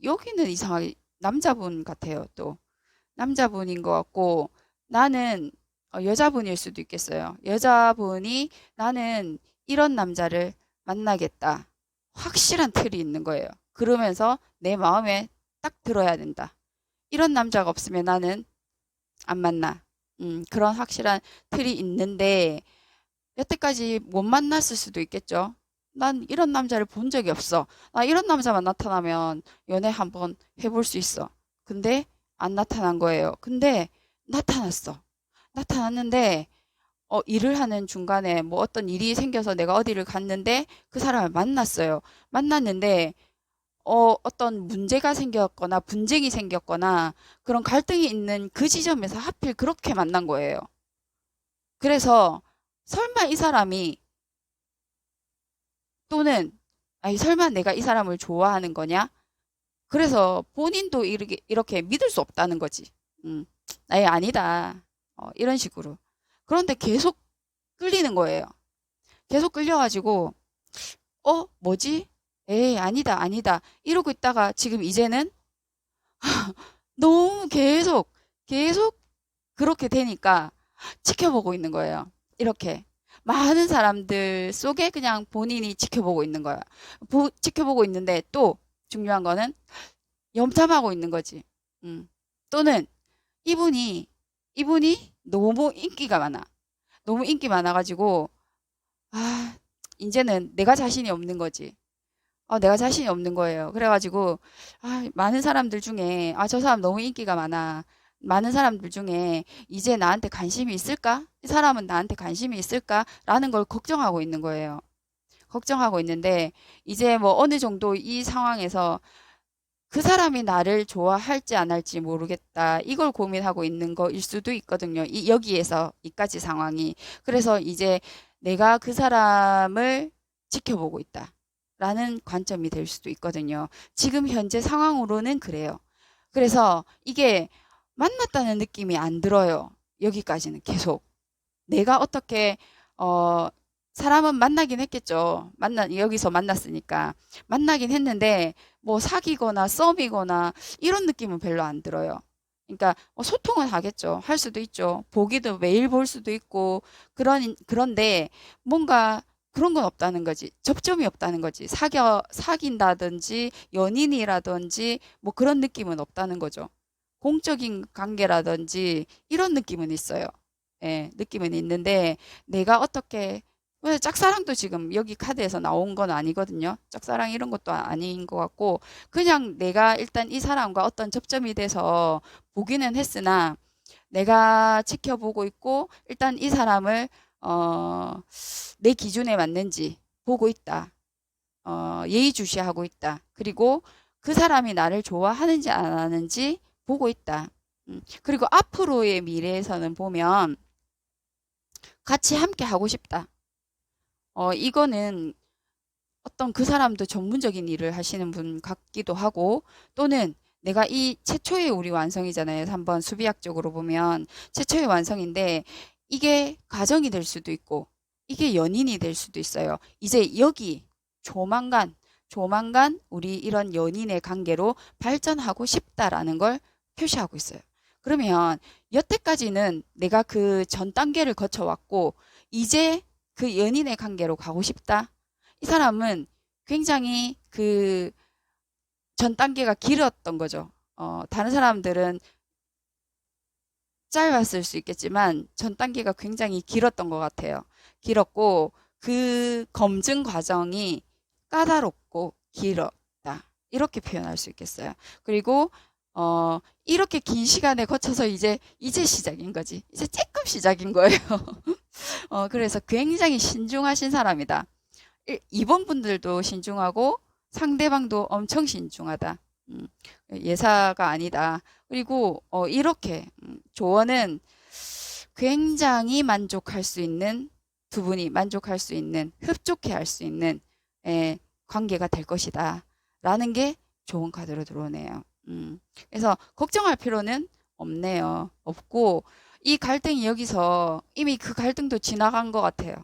여기는 이상하게 남자분 같아요. 또 남자분인 것 같고, 나는 여자분일 수도 있겠어요. 여자분이 나는 이런 남자를 만나겠다. 확실한 틀이 있는 거예요. 그러면서 내 마음에 딱 들어야 된다. 이런 남자가 없으면 나는 안 만나. 그런 확실한 틀이 있는데, 여태까지 못 만났을 수도 있겠죠. 난 이런 남자를 본 적이 없어. 나 이런 남자만 나타나면 연애 한번 해볼 수 있어. 근데 안 나타난 거예요. 근데 나타났어. 나타났는데, 일을 하는 중간에 뭐 어떤 일이 생겨서 내가 어디를 갔는데 그 사람을 만났어요. 만났는데, 어떤 문제가 생겼거나 분쟁이 생겼거나 그런 갈등이 있는 그 지점에서 하필 그렇게 만난 거예요. 그래서 설마 이 사람이, 또는 아니 설마 내가 이 사람을 좋아하는 거냐? 그래서 본인도 이렇게 믿을 수 없다는 거지. 음, 아예 아니다. 이런 식으로. 그런데 계속 끌리는 거예요. 계속 끌려가지고, 뭐지? 에이, 아니다, 아니다. 이러고 있다가 지금 이제는 너무 계속 그렇게 되니까 지켜보고 있는 거예요. 이렇게. 많은 사람들 속에 그냥 본인이 지켜보고 있는 거야. 지켜보고 있는데 또 중요한 거는 염탐하고 있는 거지. 음. 또는 이분이, 이분이 너무 인기가 많아. 너무 인기 많아가지고, 아, 이제는 내가 자신이 없는 거지. 내가 자신이 없는 거예요. 그래가지고, 많은 사람들 중에, 저 사람 너무 인기가 많아. 많은 사람들 중에 이제 나한테 관심이 있을까? 이 사람은 나한테 관심이 있을까? 라는 걸 걱정하고 있는 거예요. 걱정하고 있는데, 이제 뭐 어느 정도 이 상황에서 그 사람이 나를 좋아할지 안 할지 모르겠다. 이걸 고민하고 있는 거일 수도 있거든요. 여기에서 이까지 상황이. 그래서 이제 내가 그 사람을 지켜보고 있다. 라는 관점이 될 수도 있거든요. 지금 현재 상황으로는 그래요. 그래서 이게 만났다는 느낌이 안 들어요. 여기까지는 계속. 내가 어떻게, 어, 사람은 만나긴 했겠죠. 여기서 만났으니까. 만나긴 했는데, 뭐 사귀거나 썸이거나 이런 느낌은 별로 안 들어요. 그러니까 소통은 하겠죠. 할 수도 있죠. 보기도 매일 볼 수도 있고, 그런데 뭔가 그런 건 없다는 거지. 접점이 없다는 거지. 사귄다든지, 연인이라든지, 뭐 그런 느낌은 없다는 거죠. 공적인 관계라든지, 이런 느낌은 있어요. 예, 느낌은 있는데 내가 어떻게, 왜 짝사랑도 지금 여기 카드에서 나온 건 아니거든요. 짝사랑 이런 것도 아닌 것 같고 그냥 내가 일단 이 사람과 어떤 접점이 돼서 보기는 했으나 내가 지켜보고 있고 일단 이 사람을 내 기준에 맞는지 보고 있다. 예의주시하고 있다. 그리고 그 사람이 나를 좋아하는지 안 하는지 보고 있다. 그리고 앞으로의 미래에서는 보면 같이 함께 하고 싶다. 이거는 어떤 그 사람도 전문적인 일을 하시는 분 같기도 하고, 또는 내가 이 최초의 우리 완성이잖아요. 한번 수비학적으로 보면 최초의 완성인데, 이게 가정이 될 수도 있고, 이게 연인이 될 수도 있어요. 이제 여기 조만간 우리 이런 연인의 관계로 발전하고 싶다라는 걸 표시하고 있어요. 그러면 여태까지는 내가 그 전 단계를 거쳐왔고, 이제 그 연인의 관계로 가고 싶다. 이 사람은 굉장히 그 전 단계가 길었던 거죠. 다른 사람들은 짧았을 수 있겠지만 전 단계가 굉장히 길었던 것 같아요. 길었고 그 검증 과정이 까다롭고 길었다. 이렇게 표현할 수 있겠어요. 그리고 이렇게 긴 시간에 거쳐서 이제 시작인 거지. 이제 조금 시작인 거예요. 그래서 굉장히 신중하신 사람이다. 이번 분들도 신중하고 상대방도 엄청 신중하다. 예사가 아니다. 그리고 이렇게 조언은 굉장히 만족할 수 있는, 두 분이 만족할 수 있는, 흡족해 할 수 있는 관계가 될 것이다. 라는 게 좋은 카드로 들어오네요. 그래서 걱정할 필요는 없네요. 없고 이 갈등이 여기서 이미 그 갈등도 지나간 것 같아요.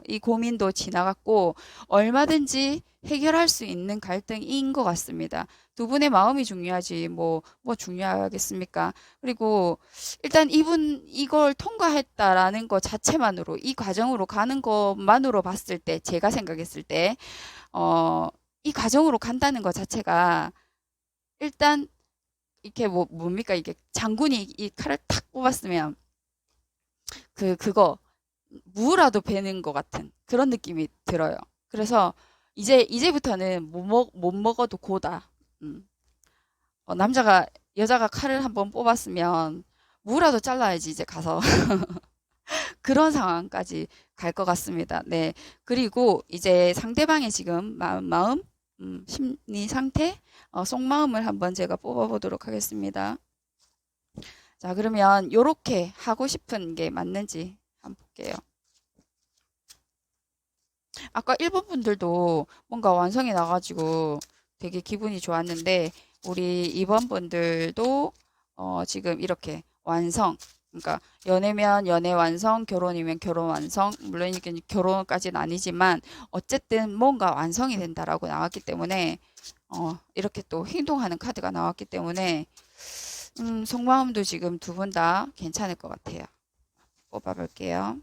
이 고민도 지나갔고 얼마든지 해결할 수 있는 갈등인 것 같습니다. 두 분의 마음이 중요하지 뭐 중요하겠습니까? 그리고 일단 이분 이걸 통과했다라는 것 자체만으로 이 과정으로 가는 것만으로 봤을 때 제가 생각했을 때 이 과정으로 간다는 것 자체가 일단 이렇게 뭡니까 이게 장군이 이 칼을 탁 뽑았으면 그거 무라도 베는 것 같은 그런 느낌이 들어요. 그래서 이제부터는 못 먹어도 고다. 음. 여자가 칼을 한번 뽑았으면 무라도 잘라야지 이제 가서 그런 상황까지 갈 것 같습니다. 네. 그리고 이제 상대방의 지금 심리 상태, 속마음을 한번 제가 뽑아보도록 하겠습니다. 자, 그러면 요렇게 하고 싶은 게 맞는지 한번 볼게요. 아까 1번 분들도 뭔가 완성이 나가지고 되게 기분이 좋았는데, 우리 2번 분들도 지금 이렇게 완성, 그러니까 연애면 연애 완성, 결혼이면 결혼 완성, 물론 이게 결혼까지는 아니지만 어쨌든 뭔가 완성이 된다라고 나왔기 때문에 이렇게 또 행동하는 카드가 나왔기 때문에 속마음도 지금 두 분 다 괜찮을 것 같아요. 뽑아볼게요.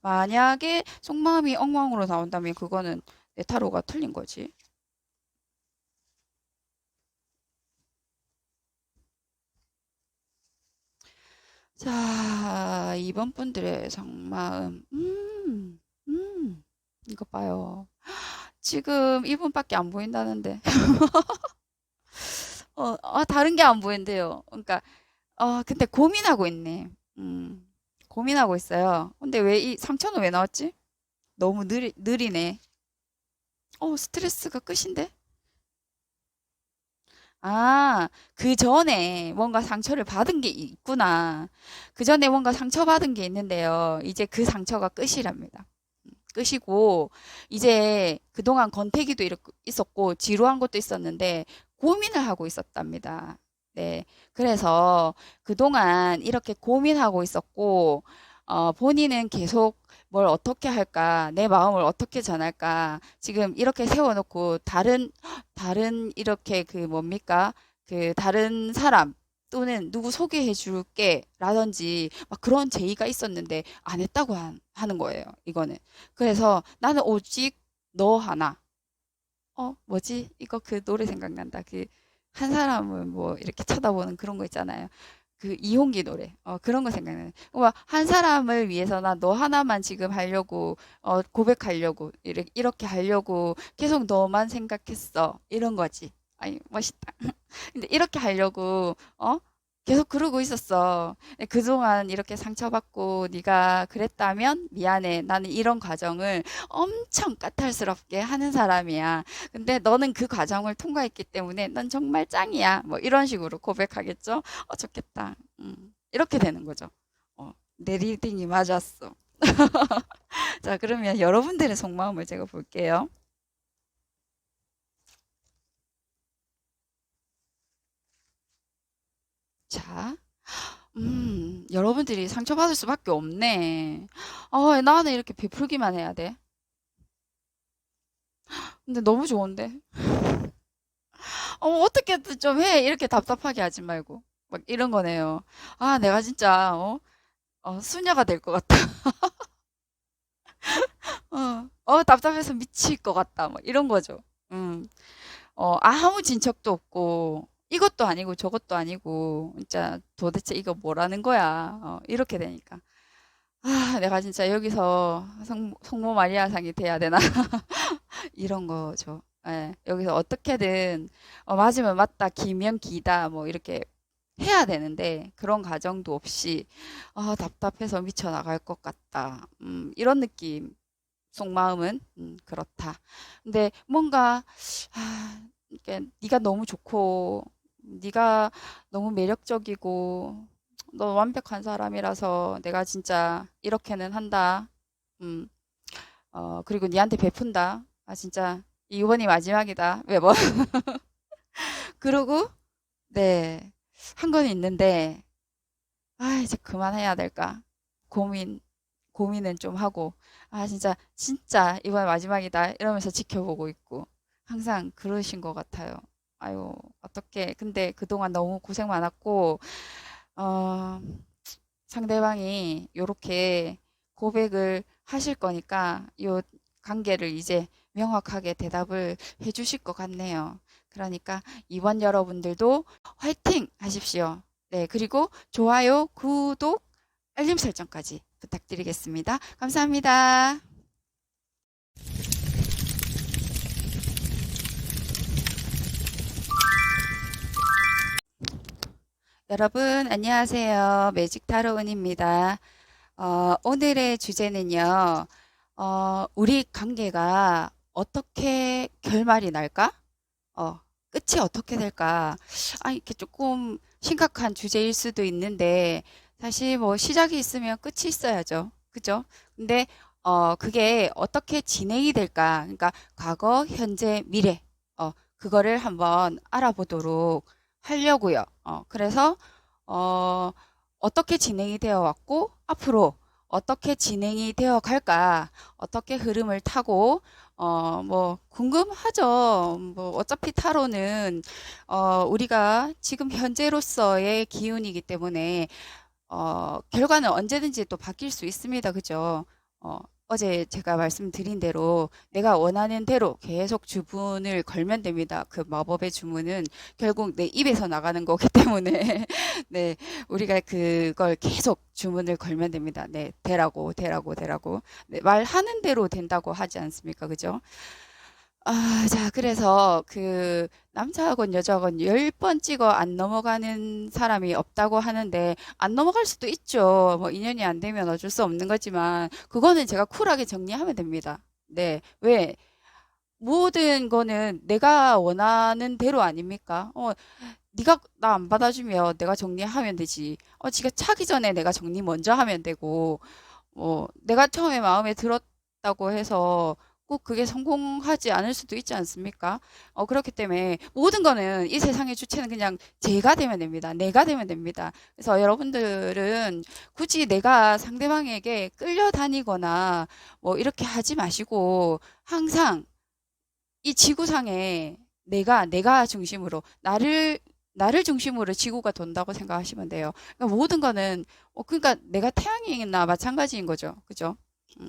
만약에 속마음이 엉망으로 나온다면 그거는 내 타로가 틀린 거지. 자, 2번 분들의 속마음. 이거 봐요. 지금 이분밖에 안 보인다는데. 다른 게 안 보인대요. 그러니까, 근데 고민하고 있네. 고민하고 있어요. 근데 왜 이 상처는 왜 나왔지? 너무 느리네. 스트레스가 끝인데? 아, 그 전에 뭔가 상처를 받은 게 있구나. 그 전에 뭔가 상처받은 게 있는데요. 이제 그 상처가 끝이랍니다. 끝이고, 이제 그동안 권태기도 있었고, 지루한 것도 있었는데, 고민을 하고 있었답니다. 네. 그래서 그동안 이렇게 고민하고 있었고, 본인은 계속 뭘 어떻게 할까, 내 마음을 어떻게 전할까, 지금 이렇게 세워놓고, 다른 이렇게 그 뭡니까? 그 다른 사람, 또는 누구 소개해 줄게, 라든지, 막 그런 제의가 있었는데, 안 했다고 하는 거예요, 이거는. 그래서 나는 오직 너 하나. 뭐지? 이거 그 노래 생각난다. 한 사람을 뭐 이렇게 쳐다보는 그런 거 있잖아요. 그 이홍기 노래. 그런 거 생각나요. 한 사람을 위해서 나 너 하나만 지금 하려고, 고백하려고, 이렇게 하려고 계속 너만 생각했어. 이런 거지. 아니, 멋있다. 근데 이렇게 하려고, 계속 그러고 있었어. 그동안 이렇게 상처받고 네가 그랬다면 미안해. 나는 이런 과정을 엄청 까탈스럽게 하는 사람이야. 근데 너는 그 과정을 통과했기 때문에 넌 정말 짱이야. 뭐 이런 식으로 고백하겠죠? 좋겠다. 이렇게 되는 거죠. 내 리딩이 맞았어. 자, 그러면 여러분들의 속마음을 제가 볼게요. 자, 여러분들이 상처받을 수밖에 없네. 나는 이렇게 베풀기만 해야 돼. 근데 너무 좋은데? 어떻게든 좀 해. 이렇게 답답하게 하지 말고. 막 이런 거네요. 내가 진짜, 수녀가 될 것 같다. 답답해서 미칠 것 같다. 막 이런 거죠. 음. 아무 진척도 없고, 이것도 아니고 저것도 아니고, 진짜 도대체 이거 뭐라는 거야. 이렇게 되니까. 내가 진짜 여기서 성모 마리아상이 돼야 되나? 이런 거죠. 예, 여기서 어떻게든 맞으면 맞다, 기면 기다, 뭐 이렇게 해야 되는데 그런 과정도 없이 답답해서 미쳐나갈 것 같다. 이런 느낌. 속마음은 그렇다. 근데 뭔가 이게 네가 너무 좋고 네가 너무 매력적이고 너 완벽한 사람이라서 내가 진짜 이렇게는 한다. 음, 그리고 니한테 베푼다. 진짜 이번이 마지막이다. 왜 뭐? 그러고 네, 한 건 있는데 이제 그만해야 될까? 고민. 고민은 좀 하고, 아, 진짜, 진짜, 이번 마지막이다. 이러면서 지켜보고 있고, 항상 그러신 것 같아요. 아유, 어떡해. 근데 그동안 너무 고생 많았고, 어, 상대방이 요렇게 고백을 하실 거니까, 요 관계를 이제 명확하게 대답을 해 주실 것 같네요. 그러니까 이번 여러분들도 화이팅 하십시오. 네, 그리고 좋아요, 구독, 알림 설정까지 부탁드리겠습니다. 감사합니다. 여러분, 안녕하세요. 매직 타로은입니다. 오늘의 주제는요, 우리 관계가 어떻게 결말이 날까? 어, 끝이 어떻게 될까? 아, 이렇게 조금 심각한 주제일 수도 있는데, 사실 뭐 시작이 있으면 끝이 있어야죠. 그죠? 근데, 그게 어떻게 진행이 될까? 그러니까 과거, 현재, 미래, 그거를 한번 알아보도록 하려고요. 그래서, 어, 어떻게 진행이 되어 왔고, 앞으로 어떻게 진행이 되어 갈까? 어떻게 흐름을 타고, 뭐, 궁금하죠. 뭐, 어차피 타로는, 우리가 지금 현재로서의 기운이기 때문에, 결과는 언제든지 또 바뀔 수 있습니다. 그죠? 어, 어제 제가 말씀드린 대로 내가 원하는 대로 계속 주문을 걸면 됩니다. 그 마법의 주문은 결국 내 입에서 나가는 거기 때문에, 네, 우리가 그걸 계속 주문을 걸면 됩니다. 네, 되라고, 되라고, 되라고. 네, 말하는 대로 된다고 하지 않습니까? 그죠? 아, 자, 그래서 그 남자하고는 여자하고는 10번 찍어 안 넘어가는 사람이 없다고 하는데 안 넘어갈 수도 있죠. 뭐 인연이 안 되면 어쩔 수 없는 거지만 그거는 제가 쿨하게 정리하면 됩니다. 네. 왜? 모든 거는 내가 원하는 대로 아닙니까? 네가 나 안 받아주면 내가 정리하면 되지. 지가 차기 전에 내가 정리 먼저 하면 되고 내가 처음에 마음에 들었다고 해서 꼭 그게 성공하지 않을 수도 있지 않습니까? 그렇기 때문에 모든 거는 이 세상의 주체는 그냥 제가 되면 됩니다. 내가 되면 됩니다. 그래서 여러분들은 굳이 내가 상대방에게 끌려다니거나 뭐 이렇게 하지 마시고 항상 이 지구상에 내가 중심으로 나를 중심으로 지구가 돈다고 생각하시면 돼요. 그러니까 모든 거는 그러니까 내가 태양이나 마찬가지인 거죠. 그죠?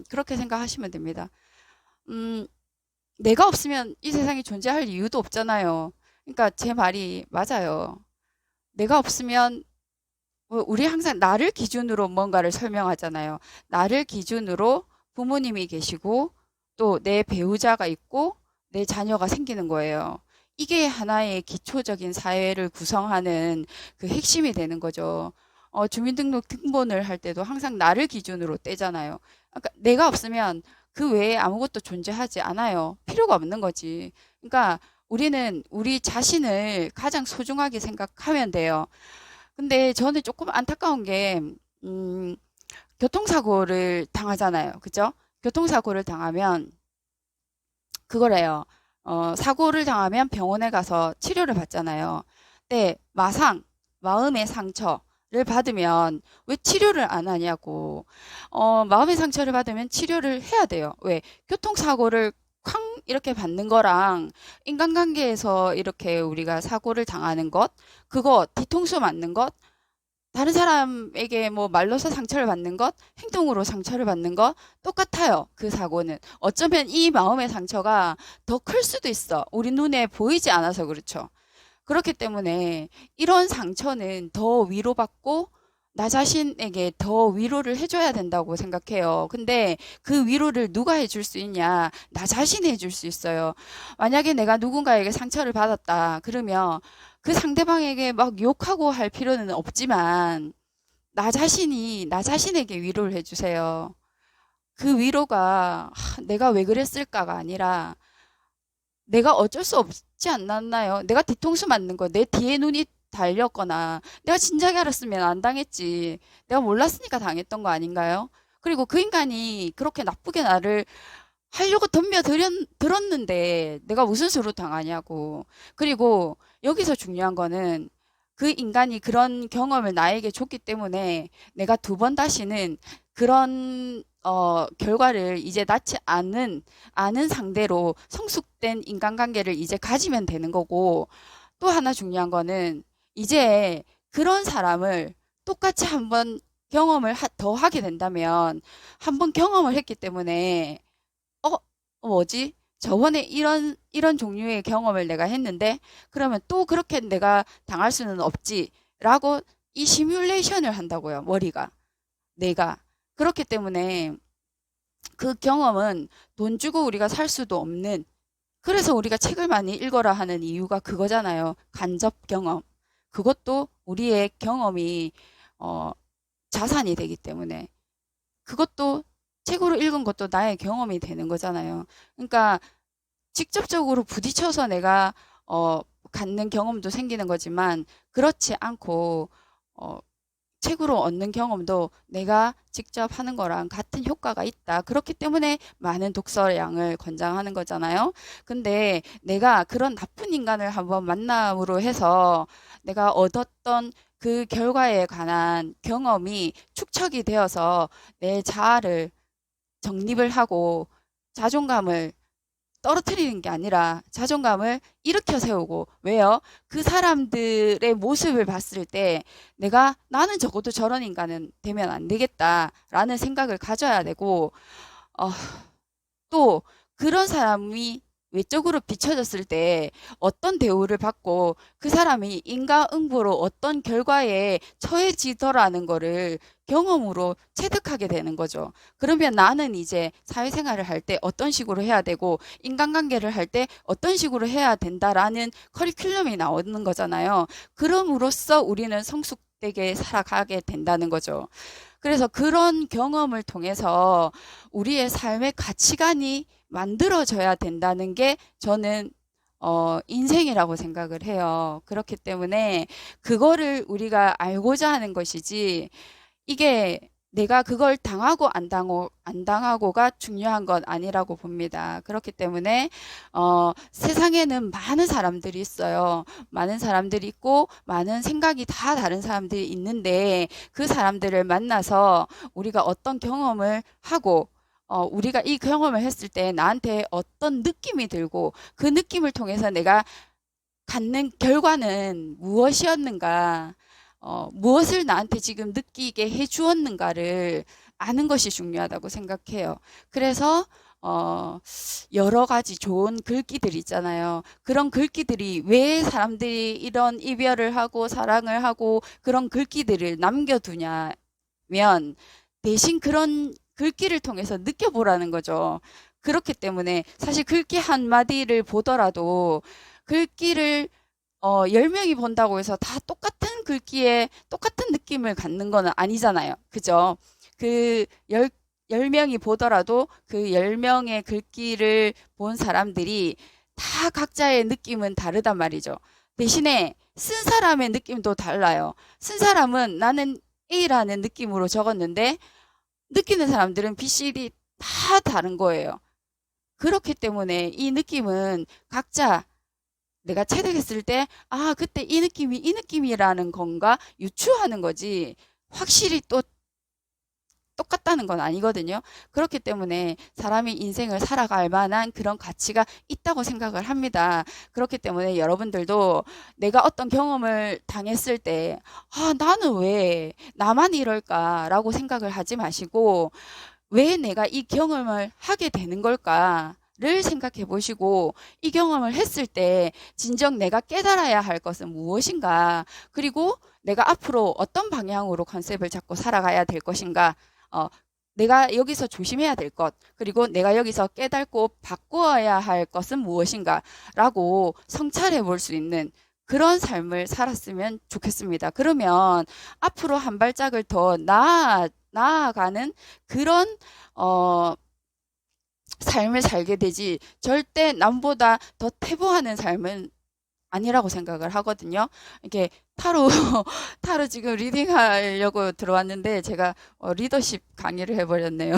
그렇게 생각하시면 됩니다. 음, 내가 없으면 이 세상에 존재할 이유도 없잖아요. 그러니까 제 말이 맞아요. 내가 없으면 우리 항상 나를 기준으로 뭔가를 설명하잖아요. 나를 기준으로 부모님이 계시고 또 내 배우자가 있고 내 자녀가 생기는 거예요. 이게 하나의 기초적인 사회를 구성하는 그 핵심이 되는 거죠. 주민등록 등본을 할 때도 항상 나를 기준으로 떼잖아요. 그러니까 내가 없으면 그 외에 아무것도 존재하지 않아요. 필요가 없는 거지. 그러니까 우리는 우리 자신을 가장 소중하게 생각하면 돼요. 근데 저는 조금 안타까운 게, 음, 교통사고를 당하잖아요. 그죠? 교통사고를 당하면 그거래요. 사고를 당하면 병원에 가서 치료를 받잖아요. 근데 마음의 상처를 받으면 왜 치료를 안 하냐고. 마음의 상처를 받으면 치료를 해야 돼요. 왜? 교통사고를 쾅 이렇게 받는 거랑 인간관계에서 이렇게 우리가 사고를 당하는 것, 그거 뒤통수 맞는 것, 다른 사람에게 뭐 말로서 상처를 받는 것, 행동으로 상처를 받는 것 똑같아요. 그 사고는. 어쩌면 이 마음의 상처가 더 클 수도 있어. 우리 눈에 보이지 않아서 그렇죠. 그렇기 때문에 이런 상처는 더 위로받고 나 자신에게 더 위로를 해줘야 된다고 생각해요. 근데 그 위로를 누가 해줄 수 있냐? 나 자신이 해줄 수 있어요. 만약에 내가 누군가에게 상처를 받았다. 그러면 그 상대방에게 막 욕하고 할 필요는 없지만 나 자신에게 위로를 해주세요. 그 위로가 내가 왜 그랬을까가 아니라 내가 어쩔 수 없지 않았나요? 내가 뒤통수 맞는 거, 내 뒤에 눈이 달렸거나, 내가 진작에 알았으면 안 당했지. 내가 몰랐으니까 당했던 거 아닌가요? 그리고 그 인간이 그렇게 나쁘게 나를 하려고 들었는데 내가 무슨 수로 당하냐고. 그리고 여기서 중요한 거는 그 인간이 그런 경험을 나에게 줬기 때문에 내가 두 번 다시는 그런 결과를 이제 낳지 않은 상대로 성숙된 인간관계를 이제 가지면 되는 거고, 또 하나 중요한 거는 이제 그런 사람을 똑같이 한번 경험을 더 하게 된다면, 한번 경험을 했기 때문에 어, 뭐지? 저번에 이런 종류의 경험을 내가 했는데, 그러면 또 그렇게 내가 당할 수는 없지. 라고 이 시뮬레이션을 한다고요, 머리가. 내가. 그렇기 때문에 그 경험은 돈 주고 우리가 살 수도 없는, 그래서 우리가 책을 많이 읽어라 하는 이유가 그거잖아요. 간접 경험. 그것도 우리의 경험이, 어, 자산이 되기 때문에. 그것도 책으로 읽은 것도 나의 경험이 되는 거잖아요. 그러니까 직접적으로 부딪혀서 내가 갖는 경험도 생기는 거지만, 그렇지 않고 어, 책으로 얻는 경험도 내가 직접 하는 거랑 같은 효과가 있다. 그렇기 때문에 많은 독서량을 권장하는 거잖아요. 근데 내가 그런 나쁜 인간을 한번 만남으로 해서 내가 얻었던 그 결과에 관한 경험이 축적이 되어서 내 자아를 정립을 하고 자존감을 떨어뜨리는 게 아니라 자존감을 일으켜 세우고, 왜요? 그 사람들의 모습을 봤을 때 내가 나는 적어도 저런 인간은 되면 안 되겠다라는 생각을 가져야 되고, 어, 또 그런 사람이 외적으로 비춰졌을 때 어떤 대우를 받고 그 사람이 인과응보로 어떤 결과에 처해지더라는 거를 경험으로 체득하게 되는 거죠. 그러면 나는 이제 사회생활을 할 때 어떤 식으로 해야 되고 인간관계를 할 때 어떤 식으로 해야 된다라는 커리큘럼이 나오는 거잖아요. 그럼으로써 우리는 성숙되게 살아가게 된다는 거죠. 그래서 그런 경험을 통해서 우리의 삶의 가치관이 만들어져야 된다는 게 저는 인생이라고 생각을 해요. 그렇기 때문에 그거를 우리가 알고자 하는 것이지, 이게 내가 그걸 당하고 안 당하고가 중요한 건 아니라고 봅니다. 그렇기 때문에 세상에는 많은 사람들이 있어요. 많은 사람들이 있고 많은 생각이 다 다른 사람들이 있는데, 그 사람들을 만나서 우리가 어떤 경험을 하고 우리가 이 경험을 했을 때 나한테 어떤 느낌이 들고 그 느낌을 통해서 내가 갖는 결과는 무엇이었는가, 무엇을 나한테 지금 느끼게 해 주었는가를 아는 것이 중요하다고 생각해요. 그래서 여러 가지 좋은 글귀들 있잖아요. 그런 글귀들이 왜 사람들이 이런 이별을 하고 사랑을 하고 그런 글귀들을 남겨두냐면, 대신 그런 글귀를 통해서 느껴보라는 거죠. 그렇기 때문에 사실 글귀 한마디를 보더라도, 글귀를 10명이 본다고 해서 다 똑같은 글귀에 똑같은 느낌을 갖는 거는 아니잖아요. 그죠? 그 10명이 보더라도 그 10명의 글귀를 본 사람들이 다 각자의 느낌은 다르단 말이죠. 대신에 쓴 사람의 느낌도 달라요. 쓴 사람은 나는 A라는 느낌으로 적었는데 느끼는 사람들은 B, C, D 다 다른 거예요. 그렇기 때문에 이 느낌은 각자 내가 체득했을 때, 아, 그때 이 느낌이 이 느낌이라는 건가 유추하는 거지, 확실히 또 똑같다는 건 아니거든요. 그렇기 때문에 사람이 인생을 살아갈 만한 그런 가치가 있다고 생각을 합니다. 그렇기 때문에 여러분들도 내가 어떤 경험을 당했을 때, 아, 나는 왜 나만 이럴까라고 생각을 하지 마시고, 왜 내가 이 경험을 하게 되는 걸까를 생각해 보시고, 이 경험을 했을 때 진정 내가 깨달아야 할 것은 무엇인가, 그리고 내가 앞으로 어떤 방향으로 컨셉을 잡고 살아가야 될 것인가, 어, 내가 여기서 조심해야 될 것, 그리고 내가 여기서 깨닫고 바꾸어야 할 것은 무엇인가라고 성찰해 볼 수 있는 그런 삶을 살았으면 좋겠습니다. 그러면 앞으로 한 발짝을 더 나아가는 그런 어, 삶을 살게 되지, 절대 남보다 더 퇴보하는 삶은 아니라고 생각을 하거든요. 이렇게 타로 타로 지금 리딩하려고 들어왔는데 제가 리더십 강의를 해버렸네요.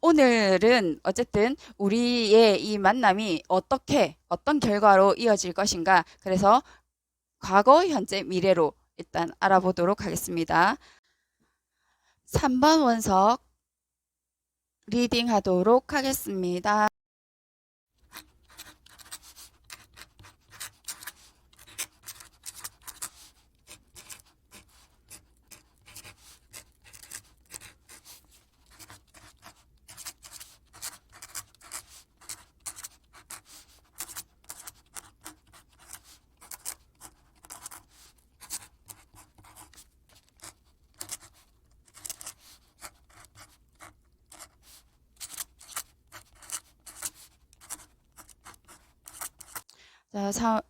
오늘은 어쨌든 우리의 이 만남이 어떤 결과로 이어질 것인가, 그래서 과거, 현재, 미래로 일단 알아보도록 하겠습니다. 3번 원석, 리딩 하도록 하겠습니다. 자,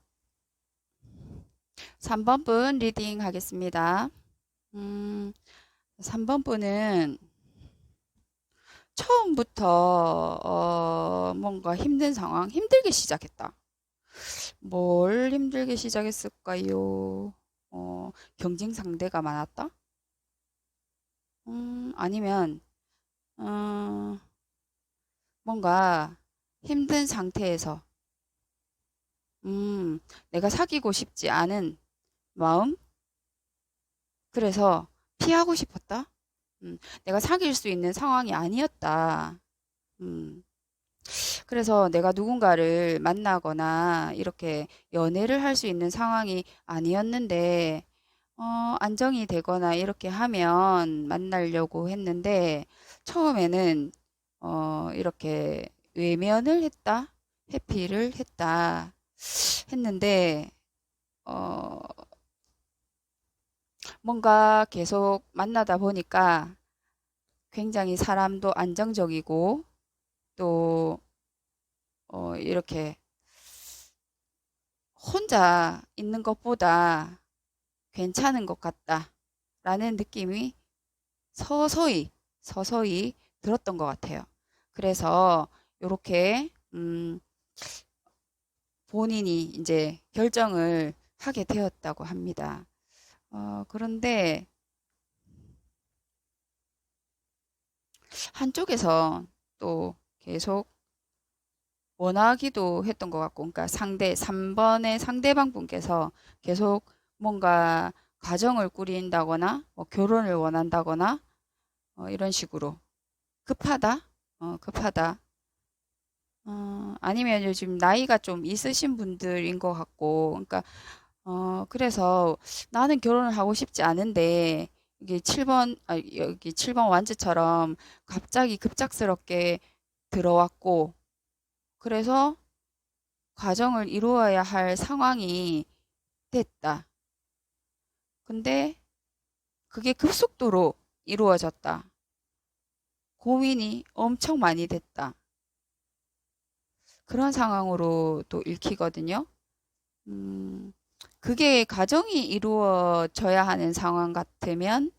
3번 분 리딩 하겠습니다. 3번 분은 처음부터 뭔가 힘든 상황, 힘들게 시작했다. 뭘 힘들게 시작했을까요? 경쟁 상대가 많았다? 아니면 어, 뭔가 힘든 상태에서 내가 사귀고 싶지 않은 마음? 그래서 피하고 싶었다? 내가 사귈 수 있는 상황이 아니었다. 음, 그래서 내가 누군가를 만나거나 이렇게 연애를 할 수 있는 상황이 아니었는데, 안정이 되거나 이렇게 하면 만나려고 했는데, 처음에는, 이렇게 외면을 했다? 회피를 했다. 했는데, 어, 뭔가 계속 만나다 보니까 굉장히 사람도 안정적이고, 또, 이렇게 혼자 있는 것보다 괜찮은 것 같다. 라는 느낌이 서서히, 서서히 들었던 것 같아요. 그래서 이렇게, 본인이 이제 결정을 하게 되었다고 합니다. 그런데 한쪽에서 또 계속 원하기도 했던 것 같고, 그러니까 3번의 상대방 분께서 계속 뭔가 가정을 꾸린다거나, 뭐 결혼을 원한다거나, 이런 식으로 급하다? 급하다. 아니면 요즘 나이가 좀 있으신 분들인 것 같고, 그러니까, 그래서 나는 결혼을 하고 싶지 않은데, 이게 7번, 여기 7번 완즈처럼 갑자기 급작스럽게 들어왔고, 그래서 가정을 이루어야 할 상황이 됐다. 근데 그게 급속도로 이루어졌다. 고민이 엄청 많이 됐다. 그런 상황으로 또 읽히거든요. 음, 그게 가정이 이루어져야 하는 상황 같으면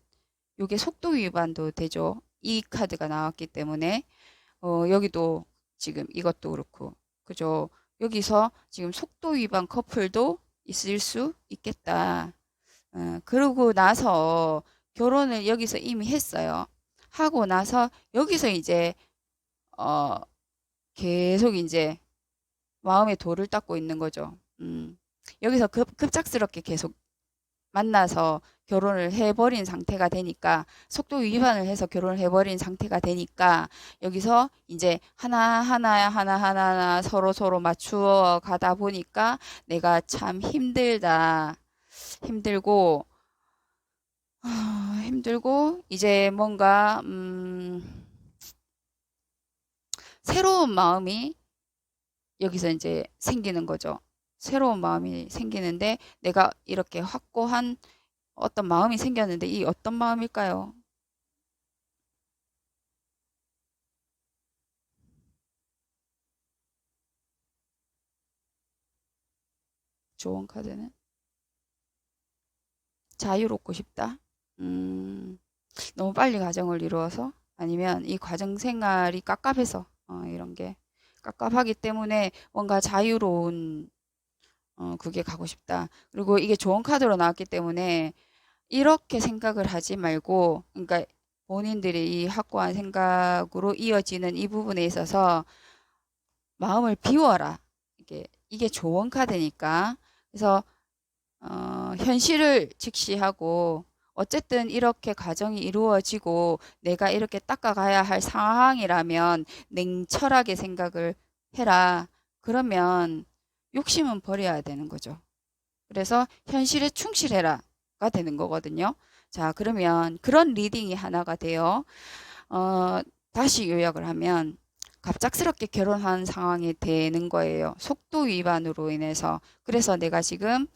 이게 속도 위반도 되죠. 이 카드가 나왔기 때문에 여기도 지금 이것도 그렇고 그죠. 여기서 지금 속도 위반 커플도 있을 수 있겠다. 그러고 나서 결혼을 여기서 이미 했어요. 하고 나서 여기서 이제 어, 계속 이제 마음의 돌을 닦고 있는 거죠. 여기서 급작스럽게 계속 만나서 결혼을 해버린 상태가 되니까 속도 위반을 해서 결혼을 해버린 상태가 되니까 여기서 이제 하나하나 서로 맞추어 가다 보니까 내가 참 힘들다. 힘들고 힘들고 이제 뭔가 새로운 마음이 여기서 이제 생기는 거죠. 새로운 마음이 생기는데 내가 이렇게 확고한 어떤 마음이 생겼는데 이 어떤 마음일까요? 좋은 카드는 자유롭고 싶다. 음, 너무 빨리 가정을 이루어서 아니면 이 과정 생활이 깝깝해서 이런 게 깝깝하기 때문에 뭔가 자유로운 그게 가고 싶다. 그리고 이게 좋은 카드로 나왔기 때문에 이렇게 생각을 하지 말고, 그러니까 본인들이 이 확고한 생각으로 이어지는 이 부분에 있어서 마음을 비워라. 이게 좋은 카드니까. 그래서 현실을 직시하고 어쨌든 이렇게 가정이 이루어지고 내가 이렇게 닦아가야 할 상황이라면 냉철하게 생각을 해라. 그러면 욕심은 버려야 되는 거죠. 그래서 현실에 충실해라가 되는 거거든요. 자, 그러면 그런 리딩이 하나가 돼요. 어, 다시 요약을 하면 갑작스럽게 결혼한 상황이 되는 거예요. 속도 위반으로 인해서. 그래서 내가 지금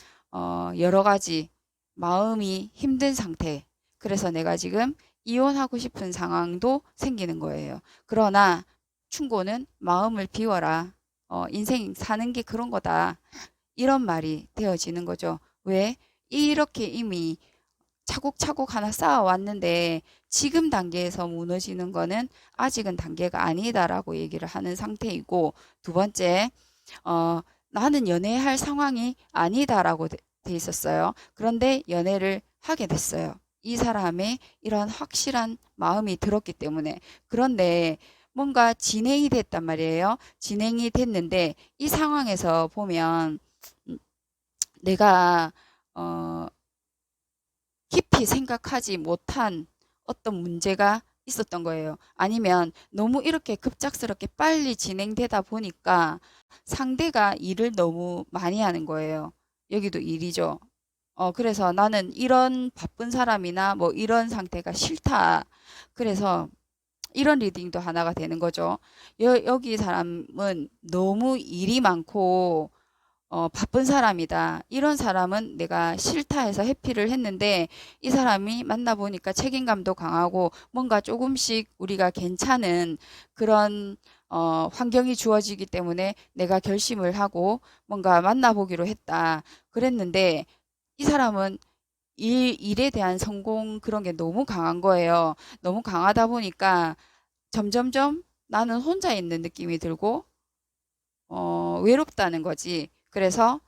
여러 가지 마음이 힘든 상태. 그래서 내가 지금 이혼하고 싶은 상황도 생기는 거예요. 그러나 충고는 마음을 비워라. 인생 사는 게 그런 거다. 이런 말이 되어지는 거죠. 왜? 이렇게 이미 차곡차곡 하나 쌓아왔는데 지금 단계에서 무너지는 거는 아직은 단계가 아니다라고 얘기를 하는 상태이고, 두 번째, 어, 나는 연애할 상황이 아니다라고 돼 있었어요. 그런데 연애를 하게 됐어요. 이 사람의 이런 확실한 마음이 들었기 때문에. 그런데 뭔가 진행이 됐단 말이에요. 진행이 됐는데 이 상황에서 보면 내가 어, 깊이 생각하지 못한 어떤 문제가 있었던 거예요. 아니면 너무 이렇게 급작스럽게 빨리 진행되다 보니까 상대가 일을 너무 많이 하는 거예요. 여기도 일이죠. 그래서 나는 이런 바쁜 사람이나 뭐 이런 상태가 싫다. 그래서 이런 리딩도 하나가 되는 거죠. 여기 사람은 너무 일이 많고 바쁜 사람이다. 이런 사람은 내가 싫다 해서 회피를 했는데 이 사람이 만나보니까 책임감도 강하고 뭔가 조금씩 우리가 괜찮은 그런 환경이 주어지기 때문에 내가 결심을 하고 뭔가 만나보기로 했다. 그랬는데 이 사람은 일에 대한 성공 그런 게 너무 강한 거예요. 너무 강하다 보니까 점점점 나는 혼자 있는 느낌이 들고 외롭다는 거지. 그래서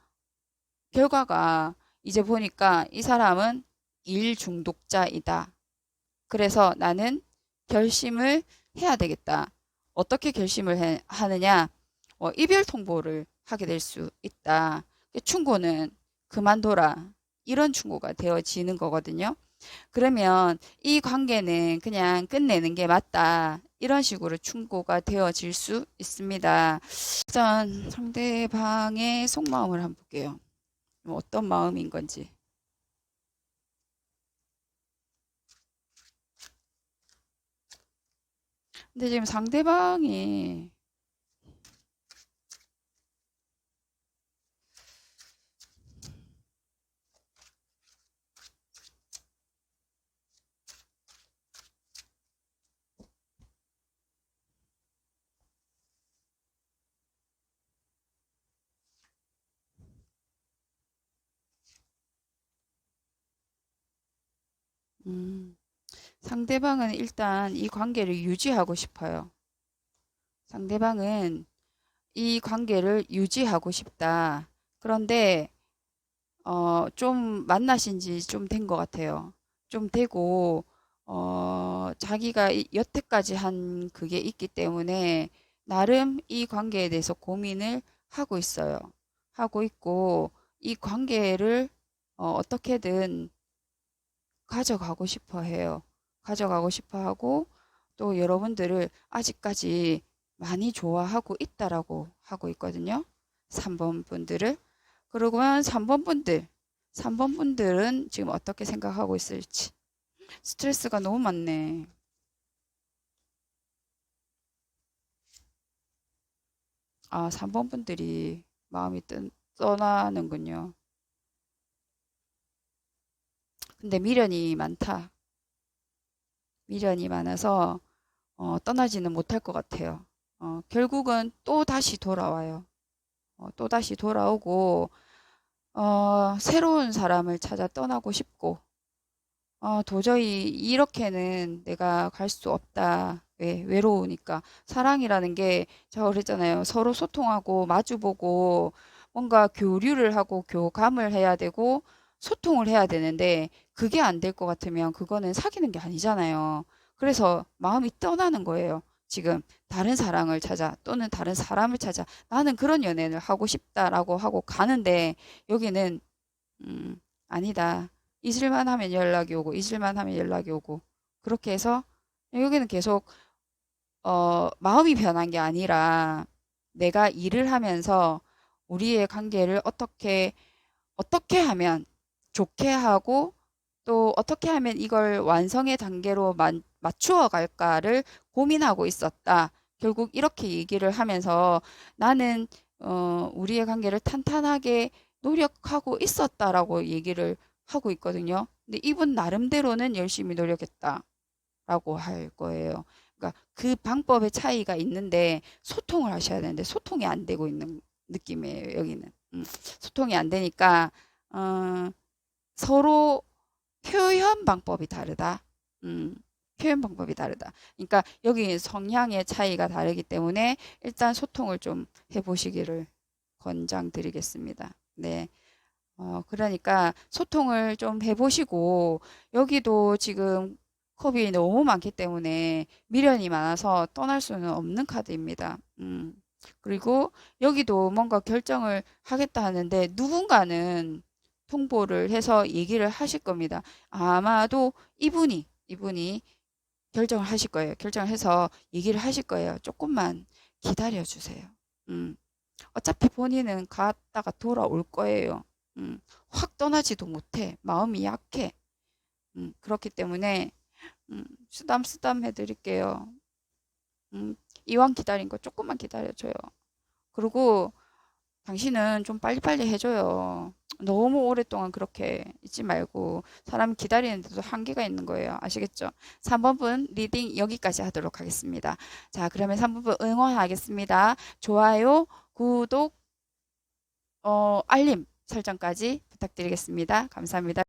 결과가 이제 보니까 이 사람은 일 중독자이다. 그래서 나는 결심을 해야 되겠다. 어떻게 결심을 하느냐? 이별 통보를 하게 될 수 있다. 충고는 그만둬라. 이런 충고가 되어지는 거거든요. 그러면 이 관계는 그냥 끝내는 게 맞다. 이런 식으로 충고가 되어질 수 있습니다. 우선 상대방의 속마음을 한번 볼게요. 뭐 어떤 마음인 건지. 근데 지금 상대방이 음, 상대방은 일단 이 관계를 유지하고 싶어요. 상대방은 이 관계를 유지하고 싶다. 그런데 좀 만나신 지 좀 된 것 같아요. 좀 되고 자기가 여태까지 한 그게 있기 때문에 나름 이 관계에 대해서 고민을 하고 있어요. 하고 있고 이 관계를 어떻게든 가져가고 싶어 해요. 가져가고 싶어 하고 또 여러분들을 아직까지 많이 좋아하고 있다라고 하고 있거든요. 3번 분들을. 그러면 3번 분들, 3번 분들은 지금 어떻게 생각하고 있을지. 스트레스가 너무 많네. 아, 3번 분들이 마음이 떠나는군요. 근데 미련이 많다. 미련이 많아서 떠나지는 못할 것 같아요. 결국은 또 다시 돌아와요. 또 다시 돌아오고 새로운 사람을 찾아 떠나고 싶고 도저히 이렇게는 내가 갈 수 없다. 왜? 외로우니까. 사랑이라는 게 제가 그랬잖아요. 서로 소통하고 마주보고 뭔가 교류를 하고 교감을 해야 되고 소통을 해야 되는데 그게 안 될 것 같으면 그거는 사귀는 게 아니잖아요. 그래서 마음이 떠나는 거예요. 지금 다른 사랑을 찾아 또는 다른 사람을 찾아 나는 그런 연애를 하고 싶다라고 하고 가는데 여기는 아니다. 잊을만 하면 연락이 오고, 잊을만 하면 연락이 오고, 그렇게 해서 여기는 계속 마음이 변한 게 아니라 내가 일을 하면서 우리의 관계를 어떻게 하면 좋게 하고 또 어떻게 하면 이걸 완성의 단계로 맞추어 갈까를 고민하고 있었다. 결국 이렇게 얘기를 하면서 나는 우리의 관계를 탄탄하게 노력하고 있었다라고 얘기를 하고 있거든요. 근데 이분 나름대로는 열심히 노력했다라고 할 거예요. 그러니까 그 방법의 차이가 있는데 소통을 하셔야 되는데 소통이 안 되고 있는 느낌이에요, 여기는. 소통이 안 되니까 어, 서로 표현 방법이 다르다. 음, 표현 방법이 다르다. 그러니까 여기 성향의 차이가 다르기 때문에 일단 소통을 좀 해보시기를 권장드리겠습니다. 네. 그러니까 소통을 좀 해보시고 여기도 지금 컵이 너무 많기 때문에 미련이 많아서 떠날 수는 없는 카드입니다. 그리고 여기도 뭔가 결정을 하겠다 하는데 누군가는 통보를 해서 얘기를 하실 겁니다. 아마도 이분이 결정을 하실 거예요. 결정을 해서 얘기를 하실 거예요. 조금만 기다려 주세요. 음, 어차피 본인은 갔다가 돌아올 거예요. 확 떠나지도 못해. 마음이 약해. 그렇기 때문에 쓰담쓰담 해드릴게요. 이왕 기다린 거 조금만 기다려줘요. 그리고 당신은 좀 빨리빨리 해줘요. 너무 오랫동안 그렇게 있지 말고 사람 기다리는데도 한계가 있는 거예요. 아시겠죠? 3번 분 리딩 여기까지 하도록 하겠습니다. 자, 그러면 3번 분 응원하겠습니다. 좋아요, 구독, 알림 설정까지 부탁드리겠습니다. 감사합니다.